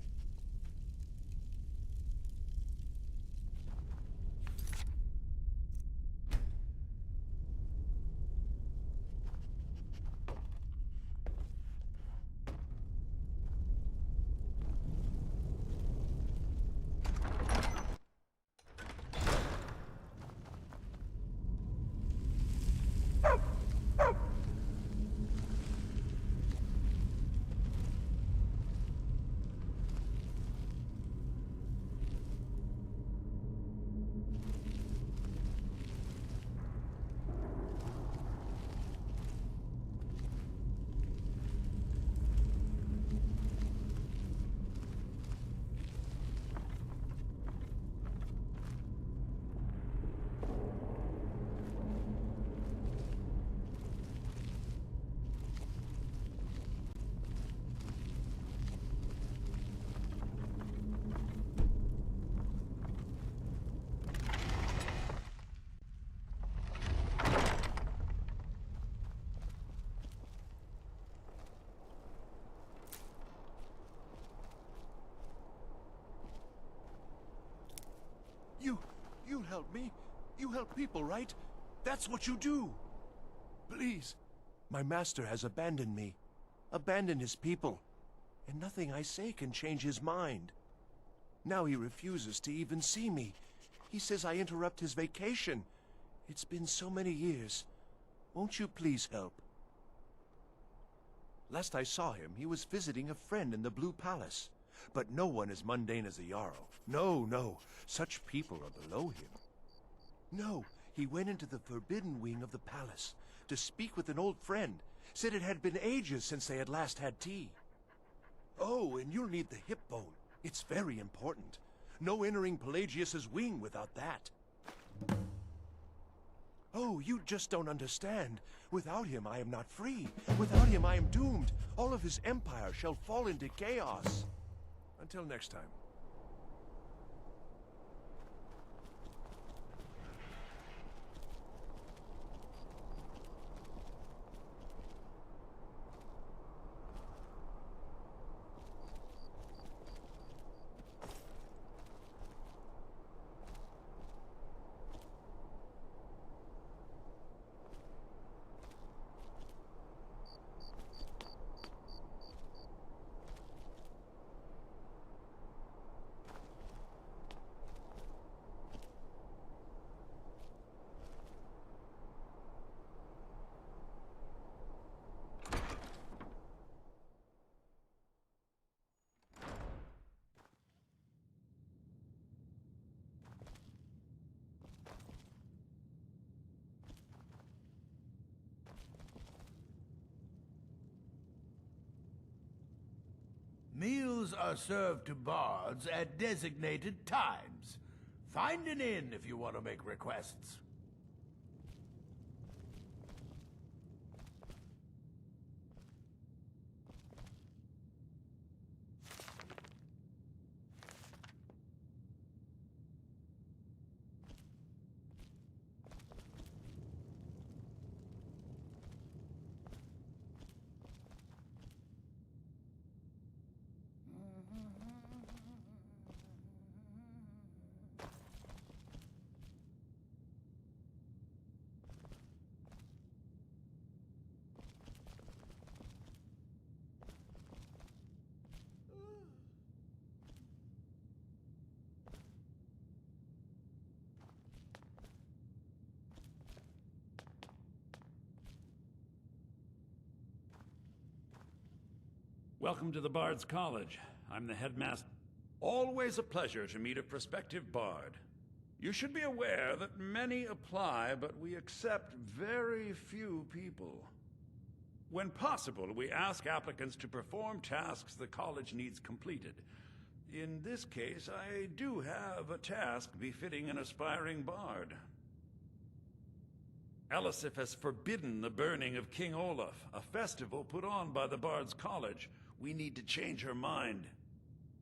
You help me. You help people, right? That's what you do. Please. My master has abandoned me. Abandoned his people. And nothing I say can change his mind. Now he refuses to even see me. He says I interrupt his vacation. It's been so many years. Won't you please help? Last I saw him, he was visiting a friend in the Blue Palace. But no one as mundane as a Jarl. No, no. Such people are below him. No, he went into the forbidden wing of the palace to speak with an old friend. Said it had been ages since they had last had tea. Oh, and you'll need the hip bone. It's very important. No entering Pelagius's wing without that. Oh, you just don't understand. Without him, I am not free. Without him, I am doomed. All of his empire shall fall into chaos. Until next time. Meals are served to bards at designated times. Find an inn if you want to make requests. Welcome to the Bard's College. I'm the headmaster. Always a pleasure to meet a prospective bard. You should be aware that many apply, but we accept very few people. When possible, we ask applicants to perform tasks the college needs completed. In this case, I do have a task befitting an aspiring bard. Elisif has forbidden the burning of King Olaf, a festival put on by the Bard's College. We need to change her mind.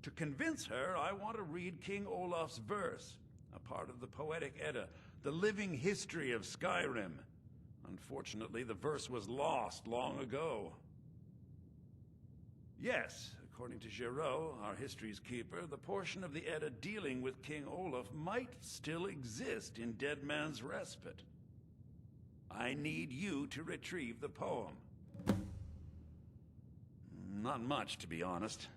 To convince her, I want to read King Olaf's verse, a part of the Poetic Edda, the living history of Skyrim. Unfortunately, the verse was lost long ago. Yes, according to Giraud, our history's keeper, the portion of the Edda dealing with King Olaf might still exist in Dead Man's Respite. I need you to retrieve the poem. Not much, to be honest.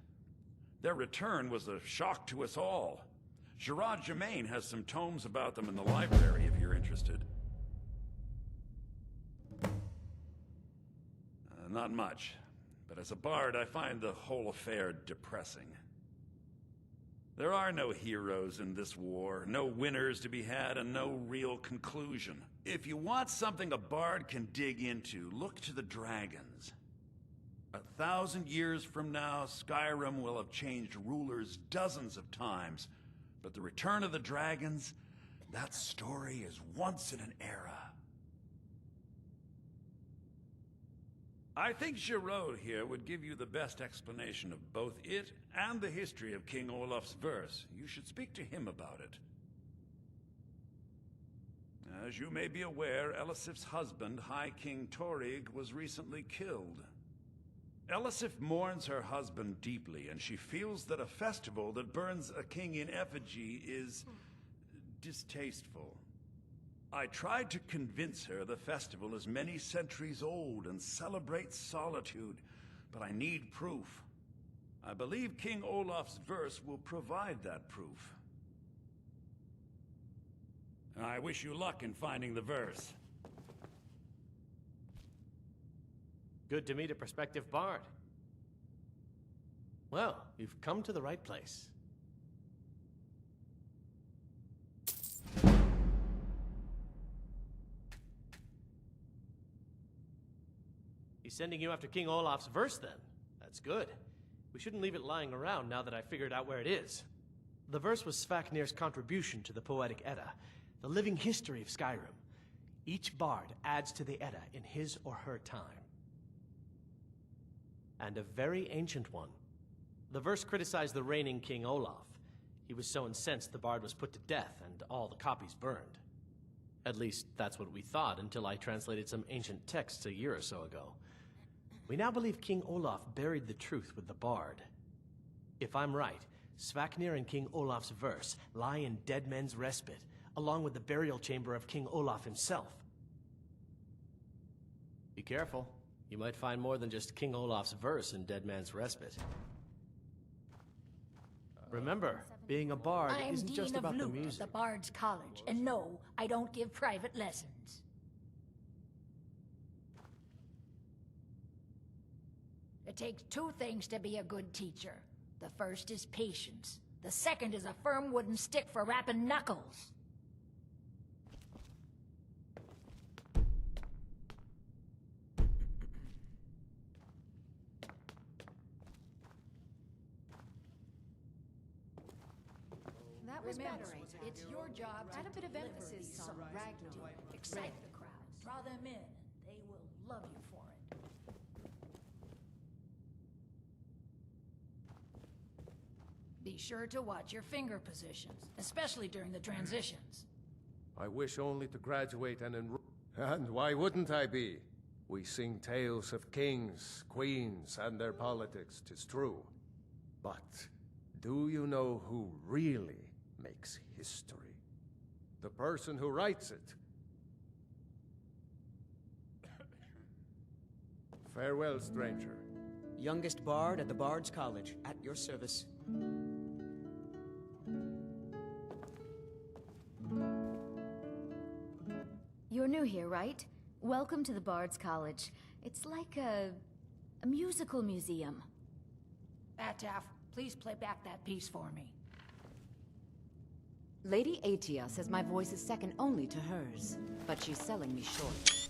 Their return was a shock to us all. Gerard Germain has some tomes about them in the library, if you're interested. Not much, but as a bard, I find the whole affair depressing. There are no heroes in this war, no winners to be had, and no real conclusion. If you want something a bard can dig into, look to the dragons. 1,000 years from now, Skyrim will have changed rulers dozens of times, but the return of the dragons, that story is once in an era. I think Giraud here would give you the best explanation of both it and the history of King Olaf's verse. You should speak to him about it. As you may be aware, Elisif's husband, High King Torig, was recently killed. Elisif mourns her husband deeply, and she feels that a festival that burns a king in effigy is distasteful. I tried to convince her the festival is many centuries old and celebrates solitude, but I need proof. I believe King Olaf's verse will provide that proof. I wish you luck in finding the verse. Good to meet a prospective bard. Well, you've come to the right place. He's sending you after King Olaf's verse, then. That's good. We shouldn't leave it lying around now that I figured out where it is. The verse was Svafnir's contribution to the Poetic Edda, the living history of Skyrim. Each bard adds to the Edda in his or her time. And a very ancient one. The verse criticized the reigning King Olaf. He was so incensed the bard was put to death and all the copies burned. At least, that's what we thought until I translated some ancient texts a year or so ago. We now believe King Olaf buried the truth with the bard. If I'm right, Svafnir and King Olaf's verse lie in Dead Men's Respite, along with the burial chamber of King Olaf himself. Be careful. You might find more than just King Olaf's verse in Dead Man's Respite. Remember, being a bard isn't just about the music. I'm Dean of Lute at the Bard's College, and no, I don't give private lessons. It takes two things to be a good teacher. The first is patience. The second is a firm wooden stick for rapping knuckles. That was Remember, better. it's your job to add a bit of deliver emphasis these on songs. Ragnar. Excite the crowd. Draw them in. They will love you for it. Be sure to watch your finger positions, especially during the transitions. I wish only to graduate and enroll. And why wouldn't I be? We sing tales of kings, queens, and their politics, 'tis true. But do you know who really makes history? The person who writes it. Farewell, stranger. Youngest bard at the Bard's College, at your service. You're new here, right? Welcome to the Bard's College. It's like a musical museum. Ataf, please play back that piece for me. Lady Atia says my voice is second only to hers, but she's selling me short.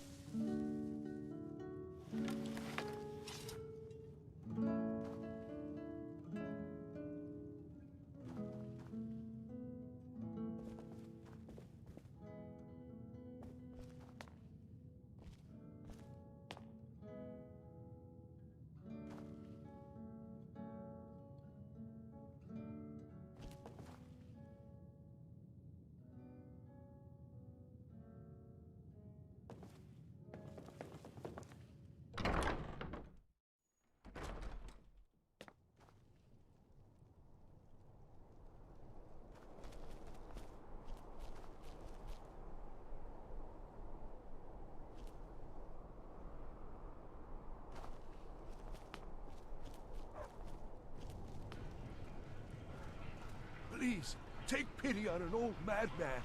Please, take pity on an old madman.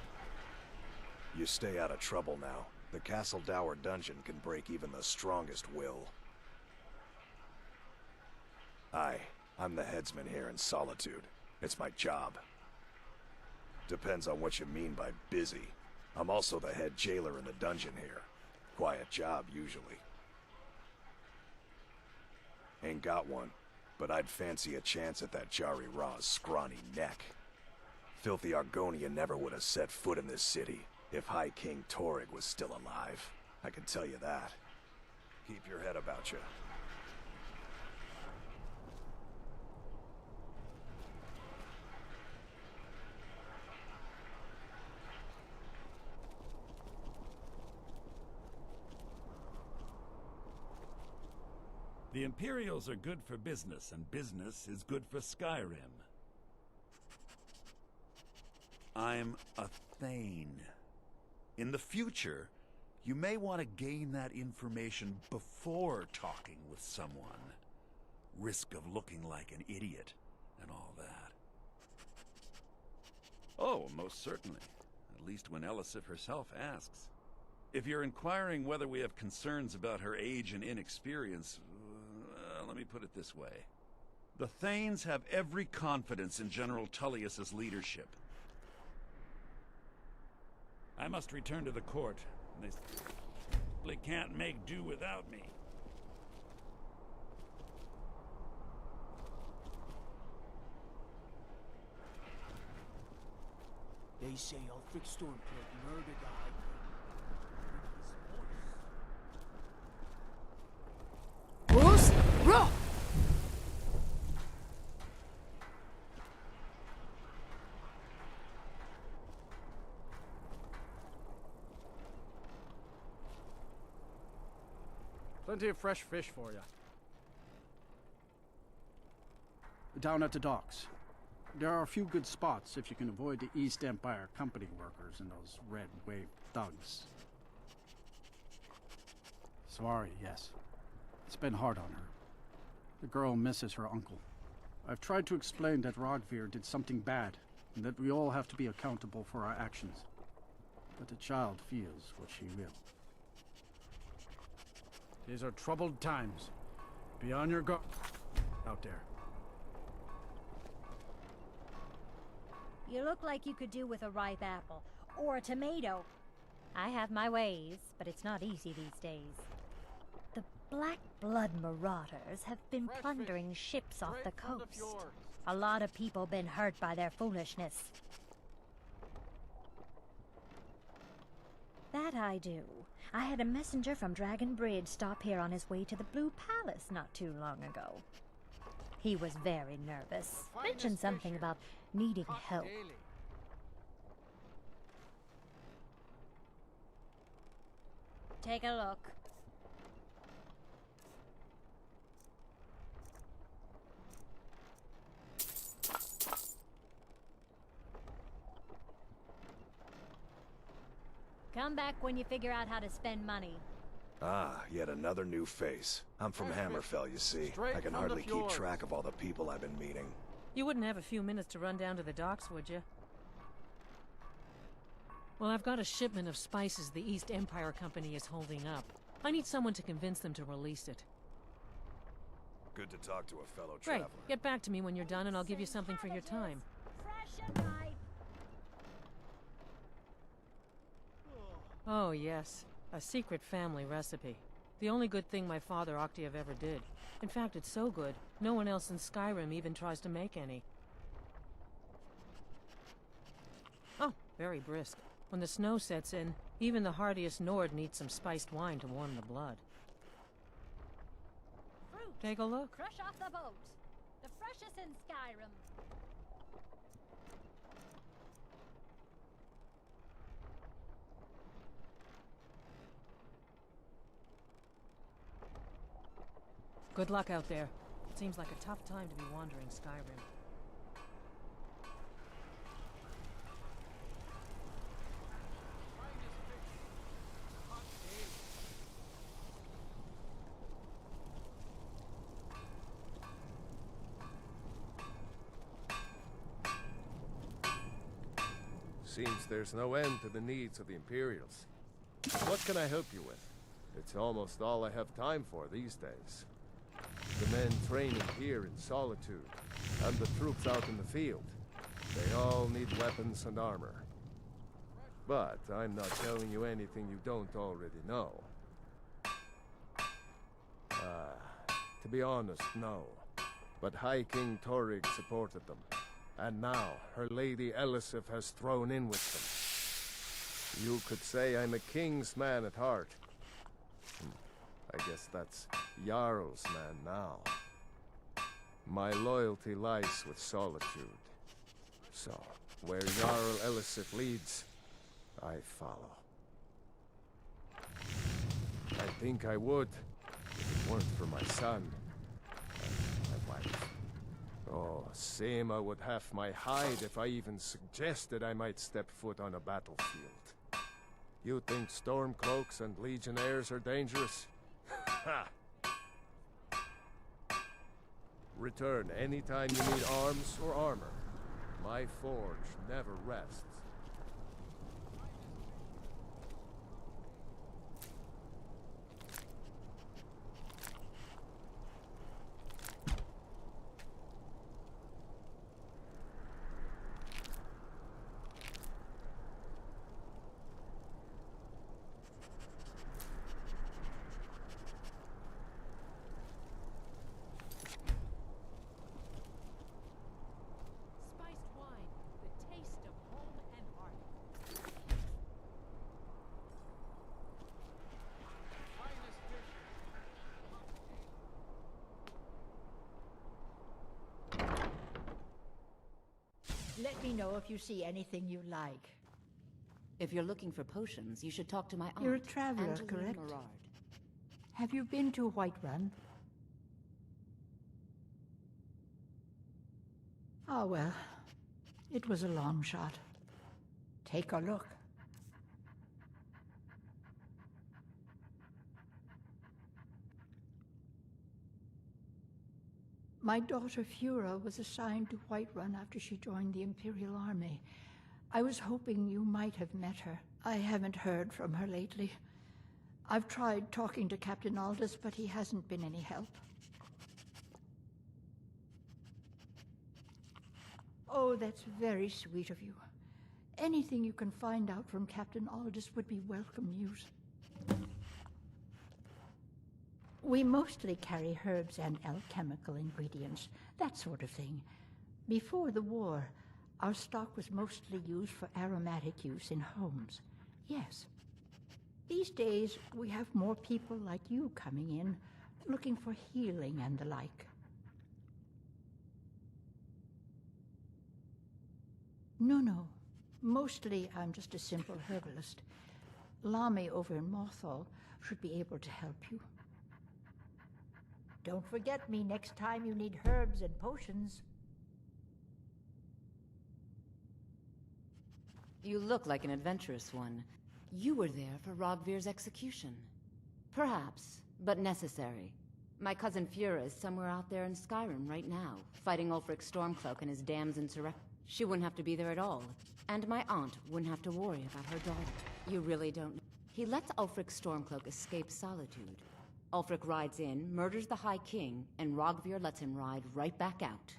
You stay out of trouble now. The Castle Dower dungeon can break even the strongest will. I'm the headsman here in Solitude. It's my job. Depends on what you mean by busy. I'm also the head jailer in the dungeon here. Quiet job, usually. Ain't got one, but I'd fancy a chance at that Jari Ra's scrawny neck. Filthy Argonian never would have set foot in this city if High King Torrig was still alive. I can tell you that. Keep your head about you. The Imperials are good for business, and business is good for Skyrim. I'm a Thane. In the future, you may want to gain that information before talking with someone. Risk of looking like an idiot and all that. Oh, most certainly. At least when Elisif herself asks. If you're inquiring whether we have concerns about her age and inexperience, let me put it this way. The Thanes have every confidence in General Tullius's leadership. I must return to the court. They simply can't make do without me. They say Ulfric Stormcloak murdered the High King. Bruce! Bro! Plenty of fresh fish for you. Down at the docks. There are a few good spots if you can avoid the East Empire Company workers and those Red Wave thugs. Sorry, yes. It's been hard on her. The girl misses her uncle. I've tried to explain that Rodvir did something bad, and that we all have to be accountable for our actions. But the child feels what she will. These are troubled times. Be on your guard out there. You look like you could do with a ripe apple, or a tomato. I have my ways, but it's not easy these days. The Black Blood Marauders have been plundering ships off the coast. A lot of people been hurt by their foolishness. That I do. I had a messenger from Dragon Bridge stop here on his way to the Blue Palace not too long ago. He was very nervous. Mentioned something about needing help. Take a look. Come back when you figure out how to spend money. Ah, yet another new face. I'm from Hammerfell, you see. I can hardly keep track of all the people I've been meeting. You wouldn't have a few minutes to run down to the docks, would you? Well, I've got a shipment of spices the East Empire Company is holding up. I need someone to convince them to release it. Good to talk to a fellow Great. traveler. Get back to me when you're done and I'll give you something for your time. Fresh and ripe. Oh, yes. A secret family recipe. The only good thing my father Octave ever did. In fact, it's so good, no one else in Skyrim even tries to make any. Oh, very brisk. When the snow sets in, even the hardiest Nord needs some spiced wine to warm the blood. Fruit. Take a look. Fresh off the boat. The freshest in Skyrim. Good luck out there. It seems like a tough time to be wandering Skyrim. Seems there's no end to the needs of the Imperials. What can I help you with? It's almost all I have time for these days. The men training here in Solitude, and the troops out in the field, they all need weapons and armor. But I'm not telling you anything you don't already know. To be honest, no. But High King Torygg supported them. And now, her Lady Elisif has thrown in with them. You could say I'm a king's man at heart. I guess that's Jarl's man now. My loyalty lies with Solitude. So, where Jarl Elisif leads, I follow. I think I would, if it weren't for my son and my wife. Oh, Sema would have my hide if I even suggested I might step foot on a battlefield. You think Stormcloaks and Legionnaires are dangerous? Ha! Return anytime you need arms or armor. My forge never rests. Let me know if you see anything you like. If you're looking for potions, you should talk to my aunt. You're a traveler, Angelina correct? Merard. Have you been to Whiterun? Ah, well, it was a long shot. Take a look. My daughter Fura was assigned to Whiterun after she joined the Imperial Army. I was hoping you might have met her. I haven't heard from her lately. I've tried talking to Captain Aldous, but he hasn't been any help. Oh, that's very sweet of you. Anything you can find out from Captain Aldous would be welcome news. We mostly carry herbs and alchemical ingredients, that sort of thing. Before the war, our stock was mostly used for aromatic use in homes. Yes. These days, we have more people like you coming in, looking for healing and the like. No. Mostly, I'm just a simple herbalist. Lami over in Mothall should be able to help you. Don't forget me next time you need herbs and potions. You look like an adventurous one. You were there for Rogvir's execution. Perhaps, but necessary. My cousin Fura is somewhere out there in Skyrim right now, fighting Ulfric Stormcloak and his dam's insurrection. She wouldn't have to be there at all, and my aunt wouldn't have to worry about her daughter. You really don't know. He lets Ulfric Stormcloak escape Solitude. Ulfric rides in, murders the High King, and Rogvir lets him ride right back out.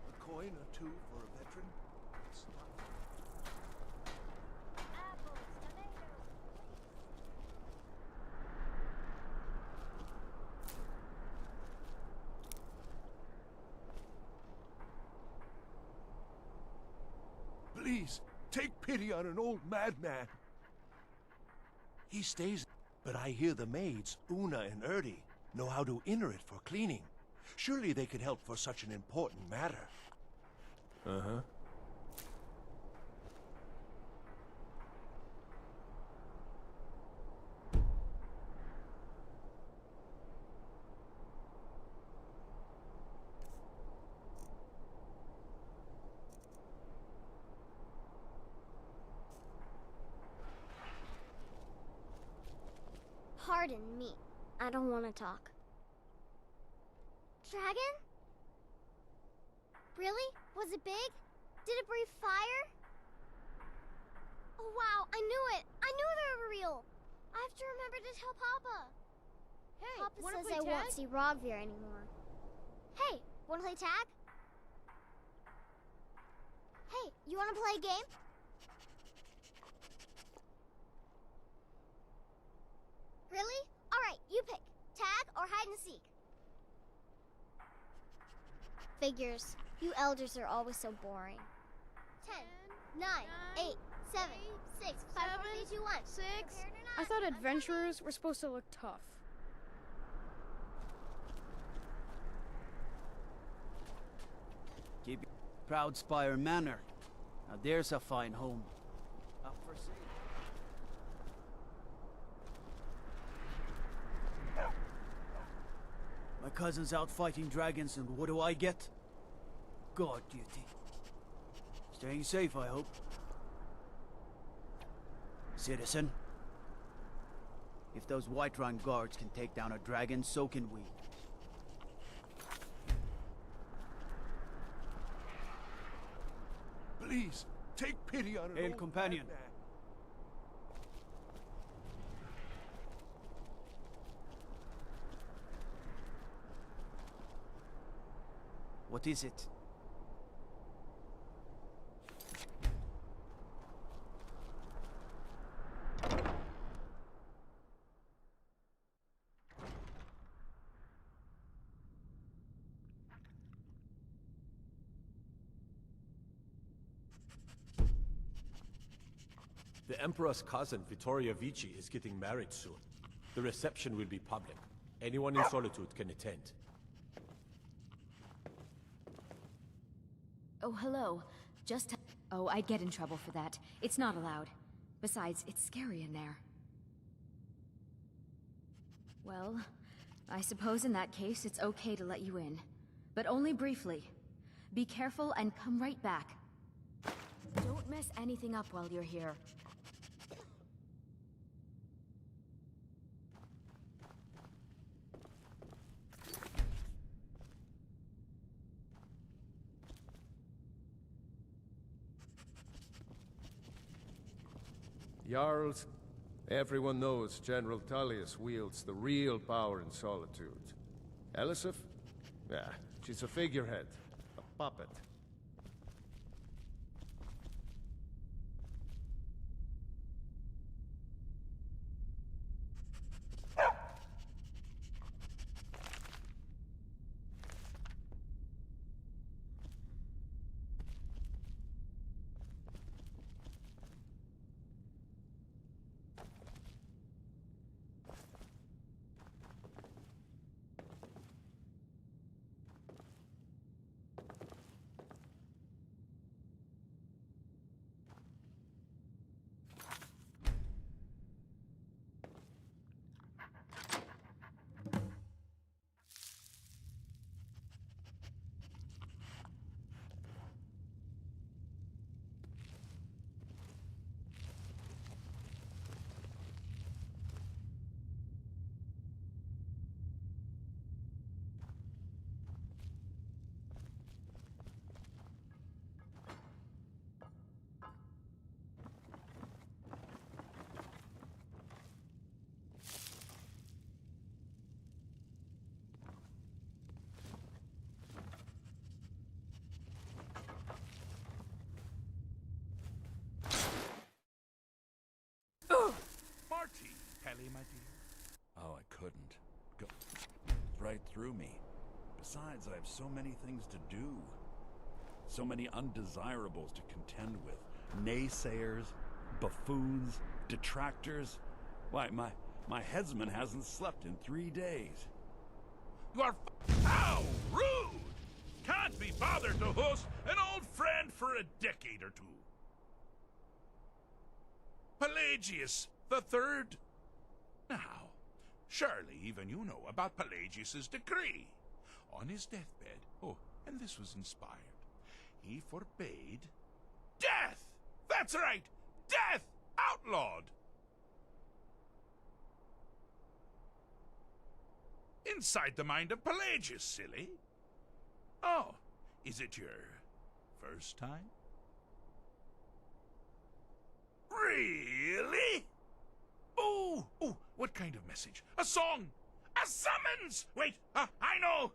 A coin or two for a veteran? It's not... Please, take pity on an old madman. He stays, but I hear the maids, Una and Erdi, know how to enter it for cleaning. Surely they could help for such an important matter. Uh-huh. Pardon me. I don't want to talk. Dragon? Really? Was it big? Did it breathe fire? Oh wow, I knew it! I knew they were real! I have to remember to tell Papa. Hey, Papa wanna says play I tag? won't see Rogvir anymore. Hey, wanna play tag? Hey, you wanna play a game? Really? Alright, you pick. Tag or hide and seek? Figures. You elders are always so boring. 10, 9, 8, 7, 6, 5, 4, 3, 2, 1. 6. I thought adventurers were supposed to look tough. Keep Proud Spire Manor. Now there's a fine home. Up for sale. My cousin's out fighting dragons, and what do I get? Guard duty. Staying safe, I hope. Citizen. If those Whiterun guards can take down a dragon, so can we. Please, take pity on an Hail, old companion. madman. What is it? The Emperor's cousin, Vittoria Vici, is getting married soon. The reception will be public. Anyone in Solitude can attend. Oh, hello. Oh, I'd get in trouble for that. It's not allowed. Besides, it's scary in there. Well, I suppose in that case it's okay to let you in. But only briefly. Be careful and come right back. Don't mess anything up while you're here. Jarls, everyone knows General Tullius wields the real power in Solitude. Elisif? Yeah, she's a figurehead, a puppet. belly, my dear? Oh, I couldn't. Go right through me. Besides, I have so many things to do. So many undesirables to contend with. Naysayers, buffoons, detractors. Why, my headsman hasn't slept in 3 days. You are how rude! Can't be bothered to host an old friend for a decade or two. Pelagius the Third. Now, surely even you know about Pelagius's decree. On his deathbed, oh, and this was inspired, he forbade death! That's right! Death! Outlawed! Inside the mind of Pelagius, silly. Oh, is it your first time? Really? Oh, what kind of message? A song? A summons! Wait, I know!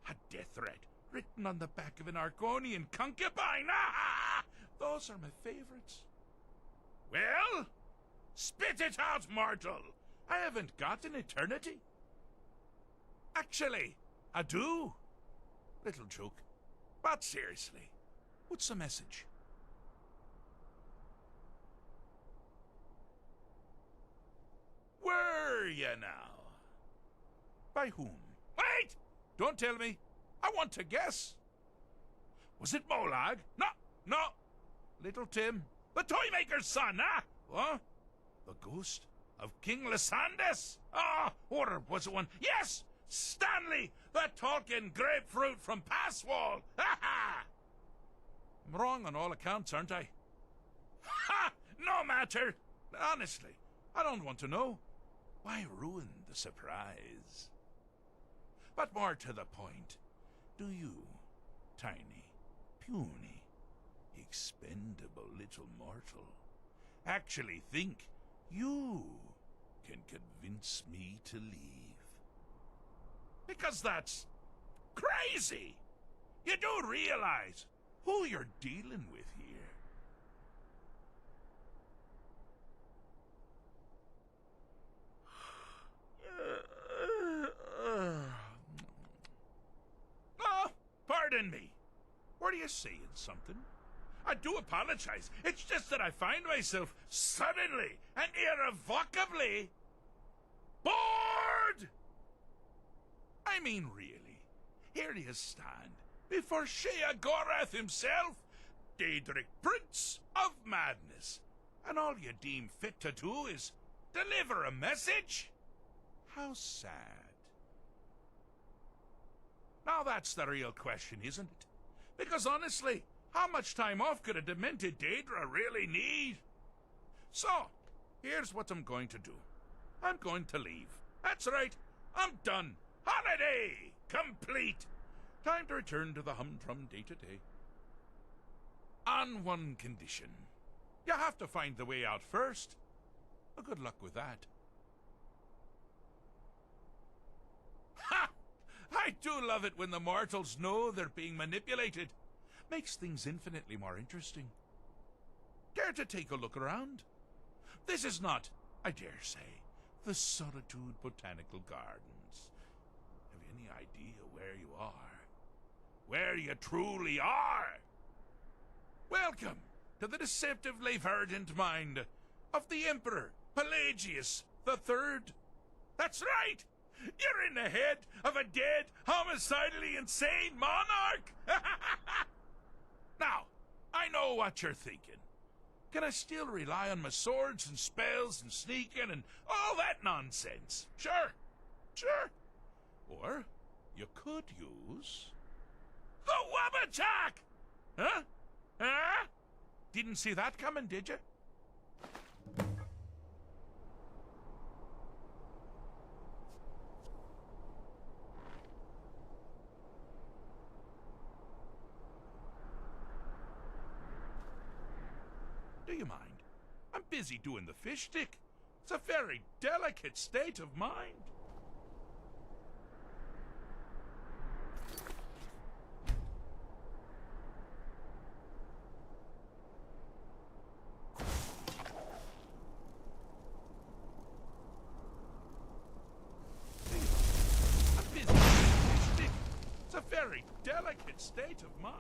A death threat written on the back of an Argonian concubine. Ah, those are my favorites. Well, spit it out, mortal. I haven't got an eternity. Actually, I do. Little joke. But seriously, what's the message? Were you now? By whom? Wait! Don't tell me. I want to guess. Was it Molag? No. Little Tim. The Toymaker's son, huh? What? The ghost of King Lysandas? Or was it one? Yes! Stanley! That talking grapefruit from Passwall! Ha ha! I'm wrong on all accounts, aren't I? Ha! No matter! Honestly, I don't want to know. Why ruin the surprise? But more to the point, do you, tiny, puny, expendable little mortal, actually think you can convince me to leave? Because that's crazy! You do realize who you're dealing with here. Pardon me. Were you saying something? I do apologize. It's just that I find myself suddenly and irrevocably bored! I mean, really. Here you stand, before Sheogorath himself, Daedric Prince of Madness, and all you deem fit to do is deliver a message? How sad. Now that's the real question, isn't it? Because honestly, how much time off could a demented Daedra really need? So, here's what I'm going to do. I'm going to leave. That's right, I'm done. Holiday complete. Time to return to the humdrum day-to-day. On one condition. You have to find the way out first. Well, good luck with that. Ha! I do love it when the mortals know they're being manipulated. Makes things infinitely more interesting. Care to take a look around? This is not, I dare say, the Solitude Botanical Gardens. Have you any idea where you are? Where you truly are? Welcome to the deceptively verdant mind of the Emperor Pelagius the Third. That's right! You're in the head of a dead, homicidally insane monarch! Now, I know what you're thinking. Can I still rely on my swords and spells and sneaking and all that nonsense? Sure. Or you could use the Wabachak! Huh? Didn't see that coming, did you? Do you mind? I'm busy doing the fish stick. It's a very delicate state of mind. very delicate state of mind.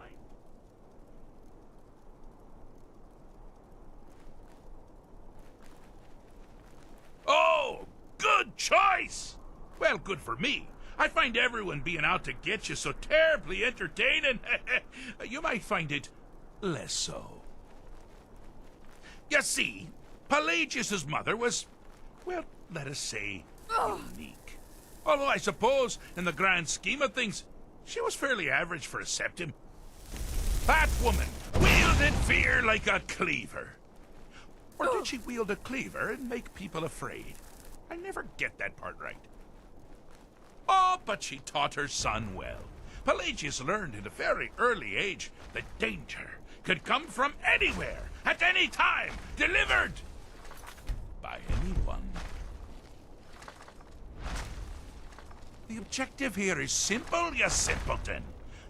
Oh, good choice! Well, good for me. I find everyone being out to get you so terribly entertaining. You might find it less so. You see, Pelagius's mother was, well, let us say, unique. Although I suppose, in the grand scheme of things, she was fairly average for a septim. That woman wielded fear like a cleaver. Or did she wield a cleaver and make people afraid? I never get that part right. Oh, but she taught her son well. Pelagius learned at a very early age that danger could come from anywhere, at any time, delivered by anyone. The objective here is simple, you simpleton.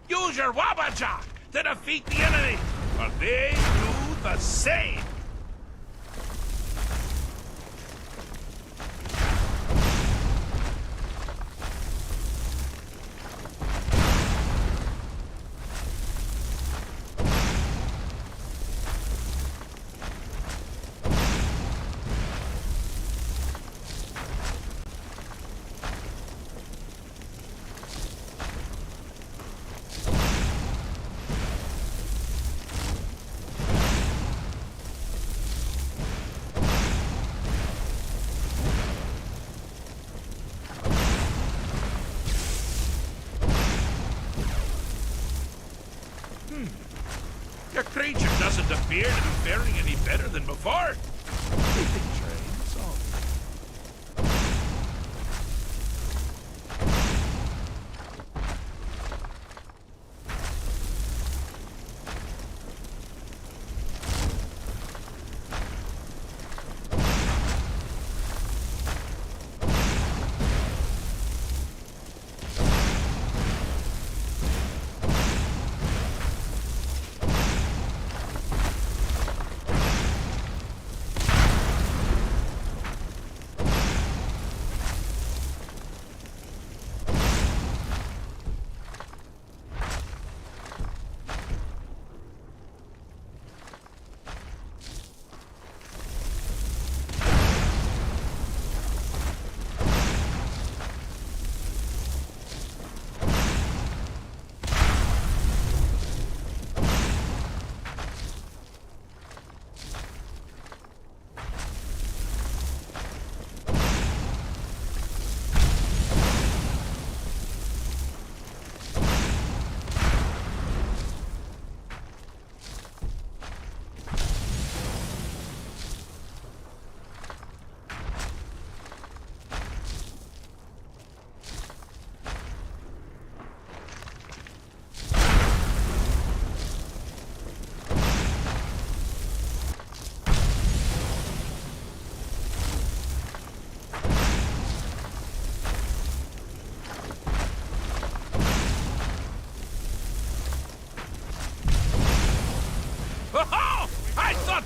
Use your Wabaja to defeat the enemy, or they do the same. Your creature doesn't appear to be faring any better than before. They did train, that's all.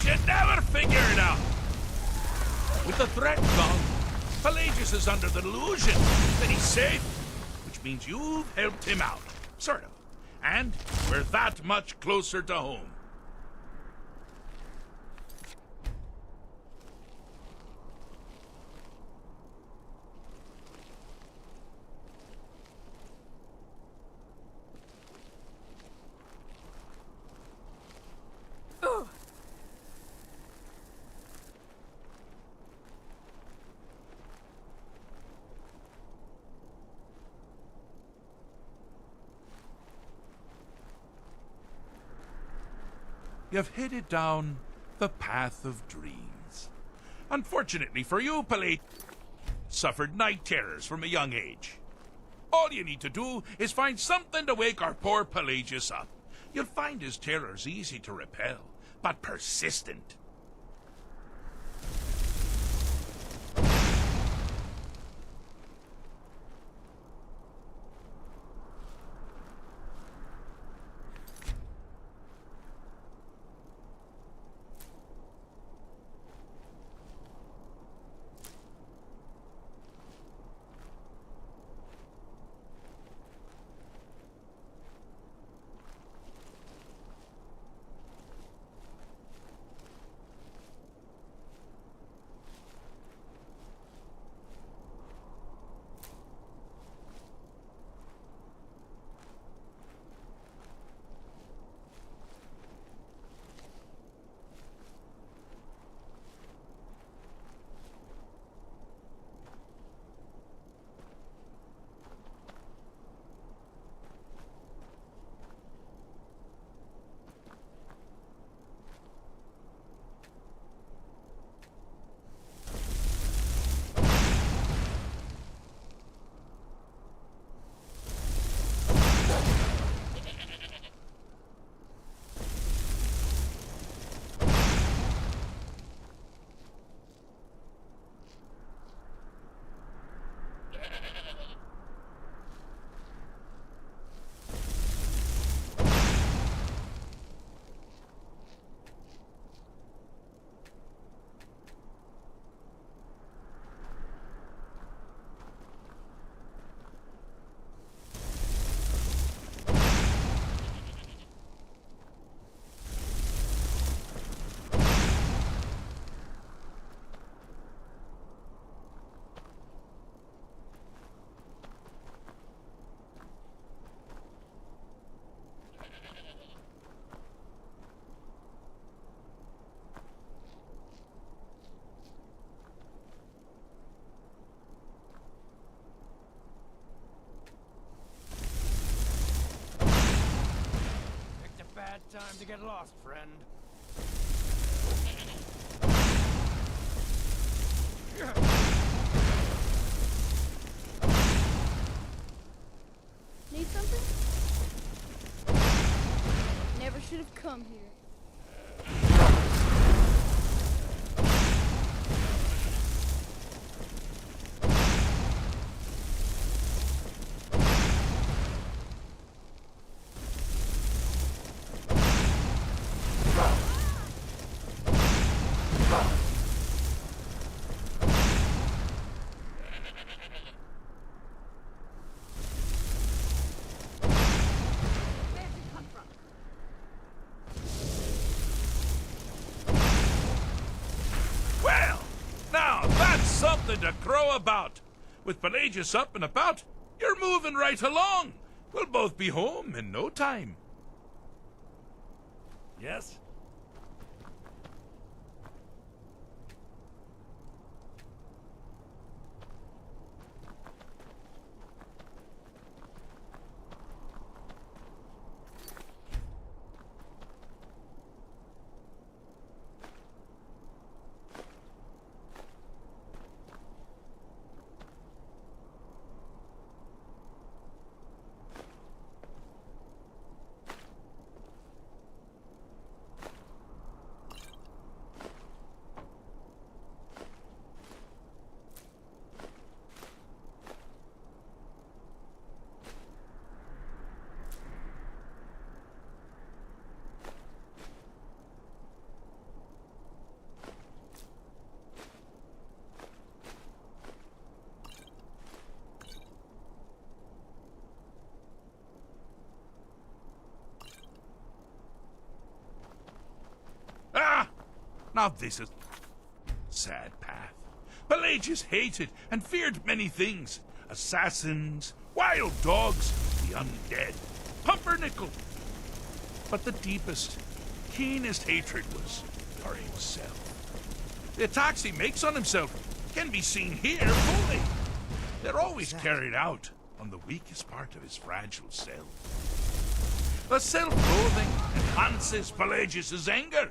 You'd never figure it out! With the threat gone, Pelagius is under the delusion that he's safe, which means you've helped him out. Sort of. And we're that much closer to home. You've headed down the path of dreams. Unfortunately for you, Pelagius suffered night terrors from a young age. All you need to do is find something to wake our poor Pelagius up. You'll find his terrors easy to repel, but persistent. time to get lost, friend. Need something? Never should have come here. Something to crow about. With Pelagius up and about, you're moving right along. We'll both be home in no time. Yes? Now this is sad path. Pelagius hated and feared many things. Assassins, wild dogs, the undead, pumpernickel. But the deepest, keenest hatred was for himself. The attacks he makes on himself can be seen here fully. They're always carried out on the weakest part of his fragile self. The self-loathing enhances Pelagius's anger.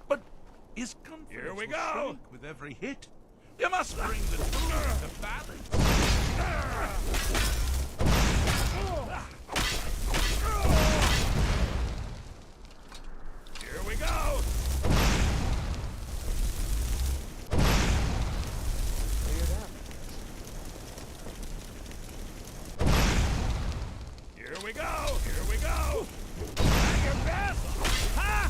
But his confidence will shrink with every hit. You must bring the two to balance. Here we go. Here we go. Here we go. At your best. Huh?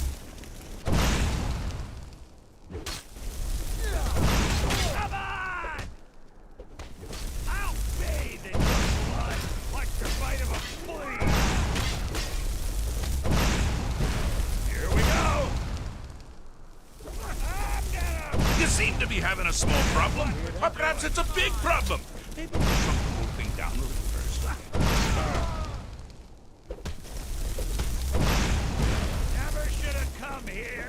Come on! I'll bathe in your blood like the bite of a flea! Here we go! You seem to be having a small problem, or perhaps it's a big problem. Maybe we'll shrunk the whole thing down a little first. Never should have come here.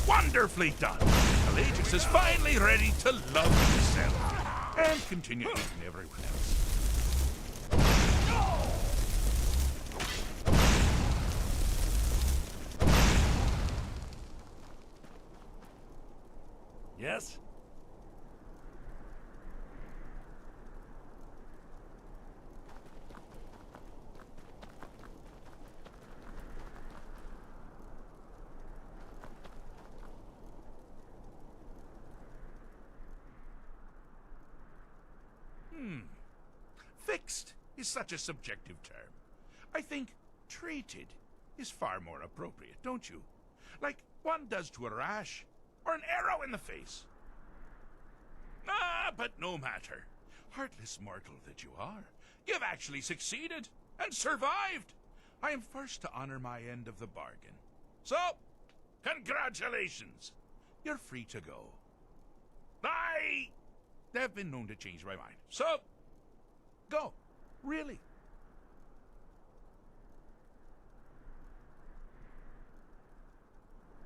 Wonderfully done. Pelagius is finally ready to love himself and continue eating everyone else. Yes? Fixed is such a subjective term. I think treated is far more appropriate, don't you? Like one does to a rash or an arrow in the face. But no matter. Heartless mortal that you are. You've actually succeeded and survived. I am first to honor my end of the bargain. So, congratulations. You're free to go. I have been known to change my mind. So, go. Really.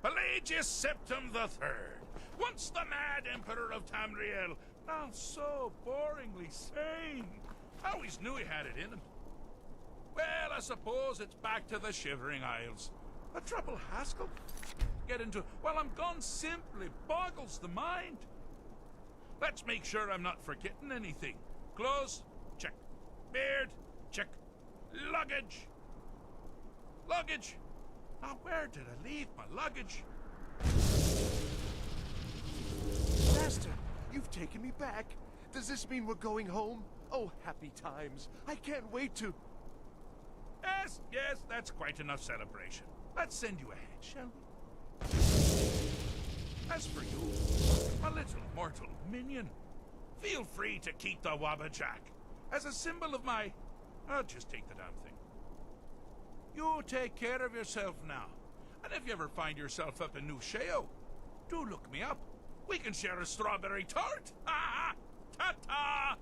Pelagius Septim III, once the Mad Emperor of Tamriel, now so boringly sane. I always knew he had it in him. Well, I suppose it's back to the Shivering Isles. A trouble Haskell get into while I'm gone simply boggles the mind. Let's make sure I'm not forgetting anything. Clothes, check. Beard, check. Luggage. Luggage. Now, where did I leave my luggage? Master, you've taken me back. Does this mean we're going home? Oh, happy times. I can't wait to... Yes, yes, that's quite enough celebration. Let's send you ahead, shall we? As for you, a little mortal minion, feel free to keep the Wabbajack as a symbol of my... I'll just take the damn thing. You take care of yourself now. And if you ever find yourself up in New Sheo, do look me up. We can share a strawberry tart. Ha ha! Ta-ta!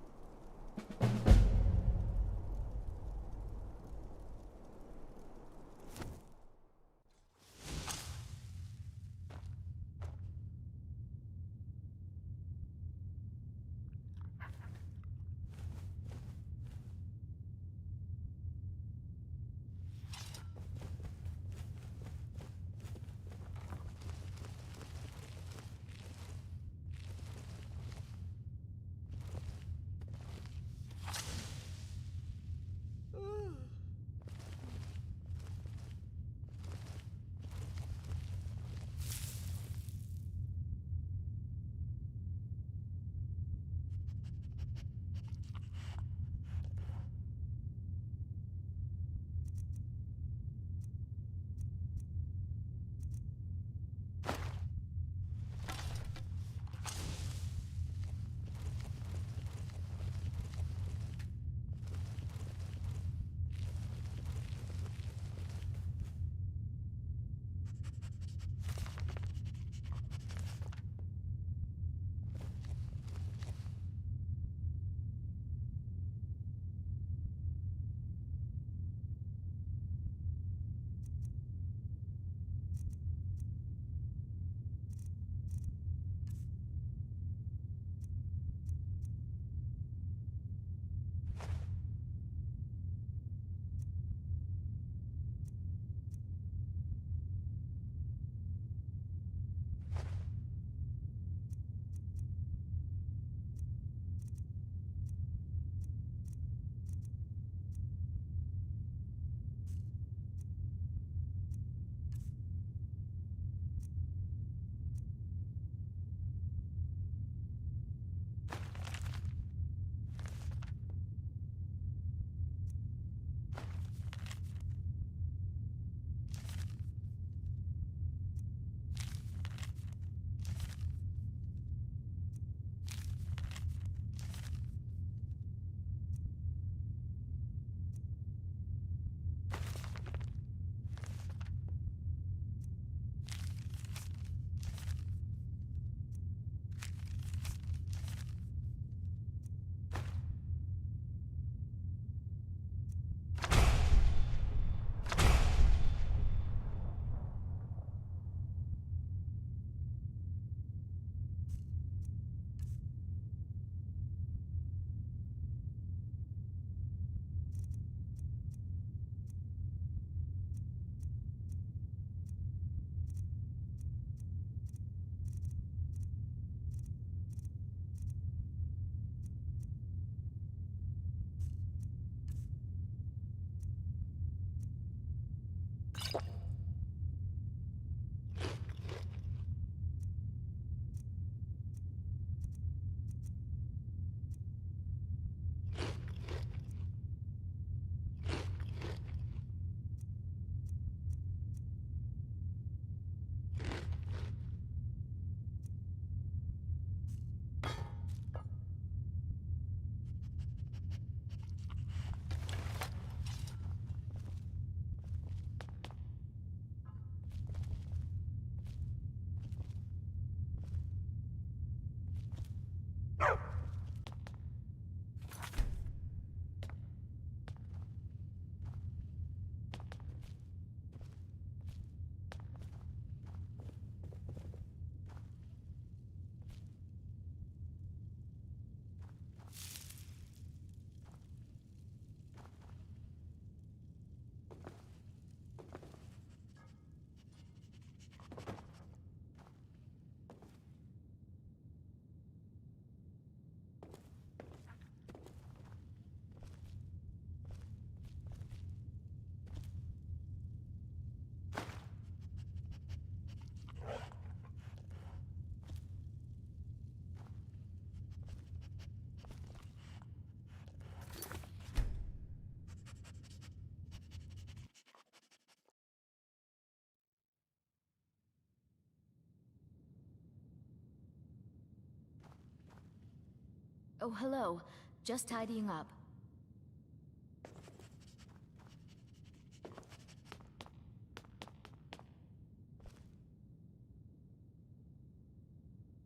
Oh, hello. Just tidying up.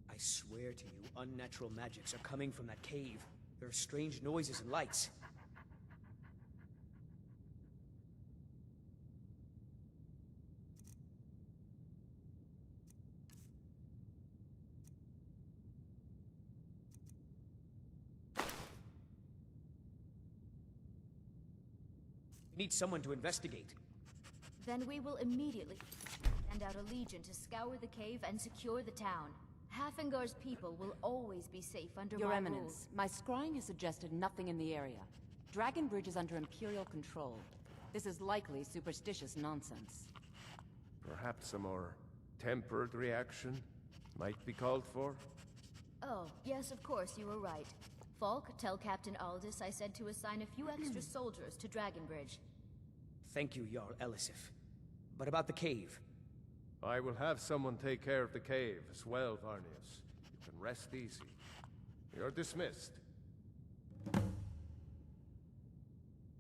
I swear to you, unnatural magics are coming from that cave. There are strange noises and lights. We need someone to investigate. Then we will immediately send out a legion to scour the cave and secure the town. Hafengar's people will always be safe under Your my Eminence, rules. my scrying has suggested nothing in the area. Dragon Bridge is under Imperial control. This is likely superstitious nonsense. Perhaps a more tempered reaction might be called for? Oh, yes, of course, you were right. Falk, tell Captain Aldous I said to assign a few extra soldiers to Dragon Bridge. Thank you, Jarl Elisif. But about the cave? I will have someone take care of the cave as well, Varnius. You can rest easy. You're dismissed.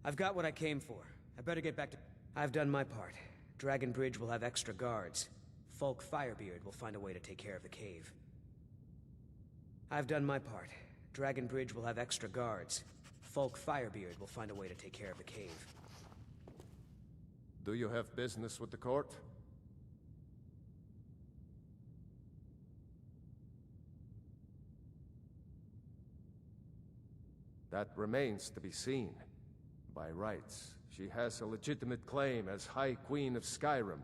I've got what I came for. I better get back to... I've done my part. Dragon Bridge will have extra guards. Falk Firebeard will find a way to take care of the cave. I've done my part. Dragon Bridge will have extra guards. Falk Firebeard will find a way to take care of the cave. Do you have business with the court? That remains to be seen. By rights, she has a legitimate claim as High Queen of Skyrim.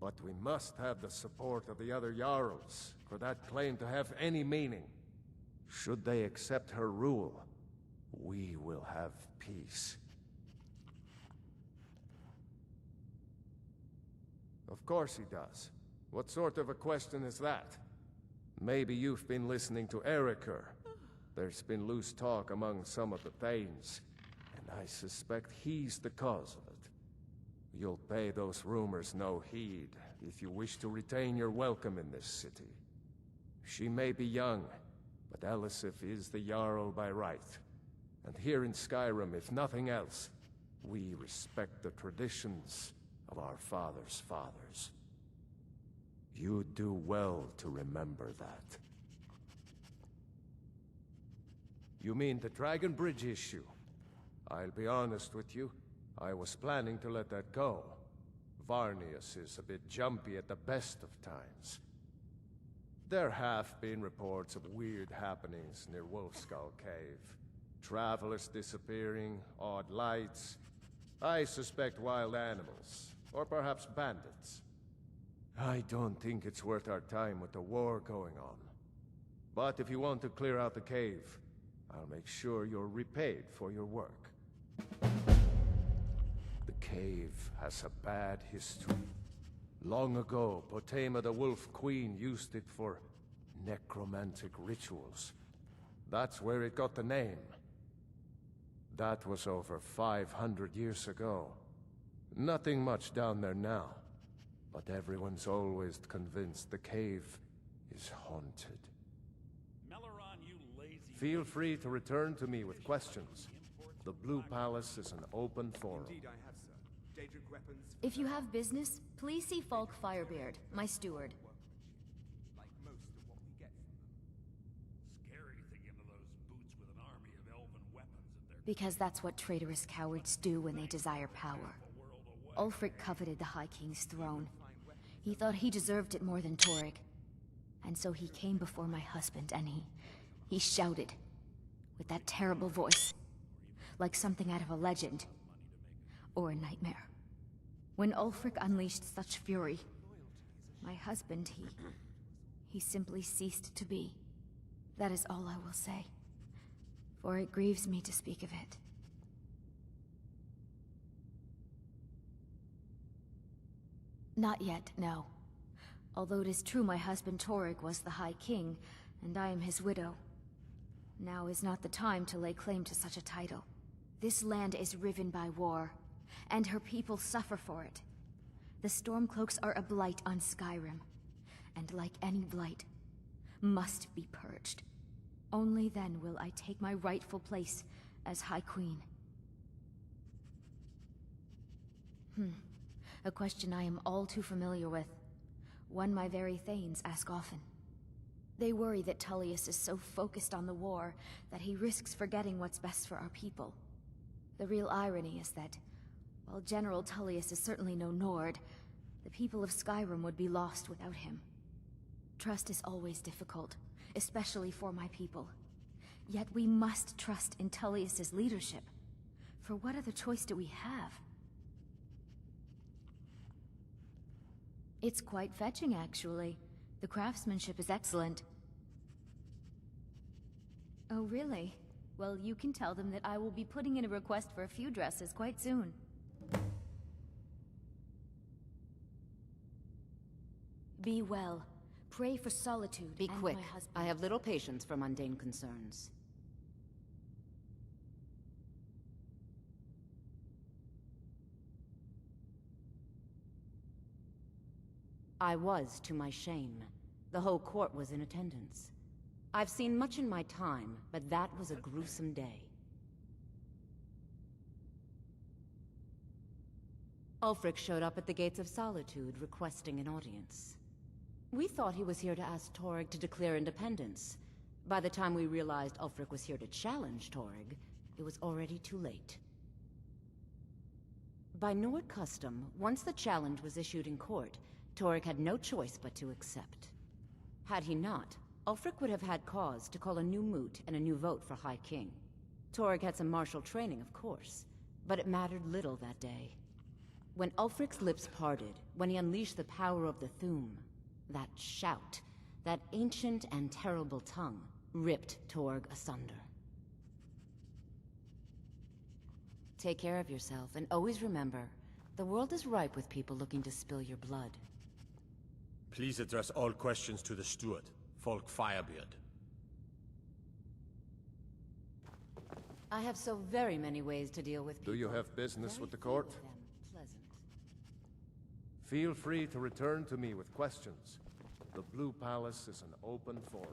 But we must have the support of the other Jarls for that claim to have any meaning. Should they accept her rule, we will have peace. Of course he does. What sort of a question is that? Maybe you've been listening to Erikur. There's been loose talk among some of the Thanes, and I suspect he's the cause of it. You'll pay those rumors no heed if you wish to retain your welcome in this city. She may be young, but Elisif is the Jarl by right. And here in Skyrim, if nothing else, we respect the traditions of our fathers' fathers. You do well to remember that. You mean the Dragon Bridge issue? I'll be honest with you, I was planning to let that go. Varnius is a bit jumpy at the best of times. There have been reports of weird happenings near Wolfskull Cave. Travelers disappearing, odd lights. I suspect wild animals, or perhaps bandits. I don't think it's worth our time with the war going on. But if you want to clear out the cave, I'll make sure you're repaid for your work. The cave has a bad history. Long ago, Potema the Wolf Queen used it for necromantic rituals. That's where it got the name. That was over 500 years ago. Nothing much down there now, but everyone's always convinced the cave is haunted. Feel free to return to me with questions. The Blue Palace is an open forum. If you have business, please see Falk Firebeard, my steward. Because that's what traitorous cowards do when they desire power. Ulfric coveted the High King's throne. He thought he deserved it more than Torygg. And so he came before my husband and he shouted, with that terrible voice, like something out of a legend, or a nightmare. When Ulfric unleashed such fury, my husband, he simply ceased to be. That is all I will say, for it grieves me to speak of it. Not yet, no. Although it is true my husband Torygg was the High King, and I am his widow. Now is not the time to lay claim to such a title. This land is riven by war, and her people suffer for it. The Stormcloaks are a blight on Skyrim, and like any blight, must be purged. Only then will I take my rightful place as High Queen. A question I am all too familiar with. One my very Thanes ask often. They worry that Tullius is so focused on the war that he risks forgetting what's best for our people. The real irony is that, while General Tullius is certainly no Nord, the people of Skyrim would be lost without him. Trust is always difficult, especially for my people. Yet we must trust in Tullius's leadership. For what other choice do we have? It's quite fetching, actually. The craftsmanship is excellent. Oh, really? Well, you can tell them that I will be putting in a request for a few dresses quite soon. Be well. Pray for solitude. Be and quick. My husband. I have little patience for mundane concerns. I was, to my shame. The whole court was in attendance. I've seen much in my time, but that was a gruesome day. Ulfric showed up at the Gates of Solitude, requesting an audience. We thought he was here to ask Torygg to declare independence. By the time we realized Ulfric was here to challenge Torygg, it was already too late. By Nord custom, once the challenge was issued in court, Torygg had no choice but to accept. Had he not, Ulfric would have had cause to call a new moot and a new vote for High King. Torygg had some martial training, of course, but it mattered little that day. When Ulfric's lips parted, when he unleashed the power of the Thu'um, that shout, that ancient and terrible tongue, ripped Torygg asunder. Take care of yourself, and always remember, the world is ripe with people looking to spill your blood. Please address all questions to the steward, Folk Firebeard. I have so very many ways to deal with people. Do you have business Very with the few court? of them pleasant. Feel free to return to me with questions. The Blue Palace is an open forum.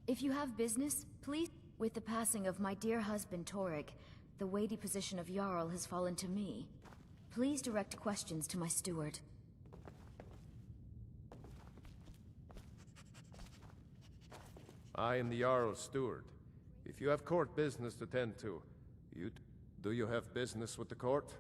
If you have business, please... With the passing of my dear husband Torygg, the weighty position of Jarl has fallen to me. Please direct questions to my steward. I am the Jarl's steward. If you have court business to tend to, do you have business with the court?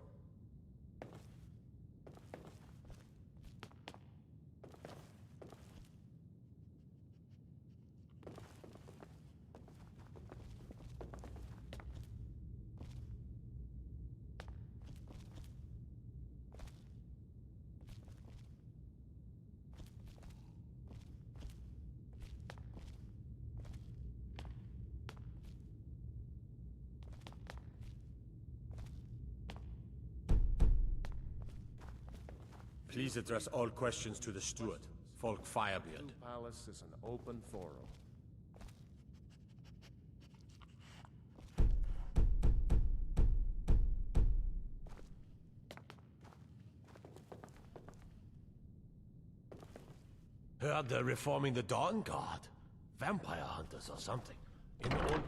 Please address all questions to the steward, Folk Firebeard. The palace is an open forum. Heard they're reforming the Dawn Guard. Vampire hunters or something. In the old...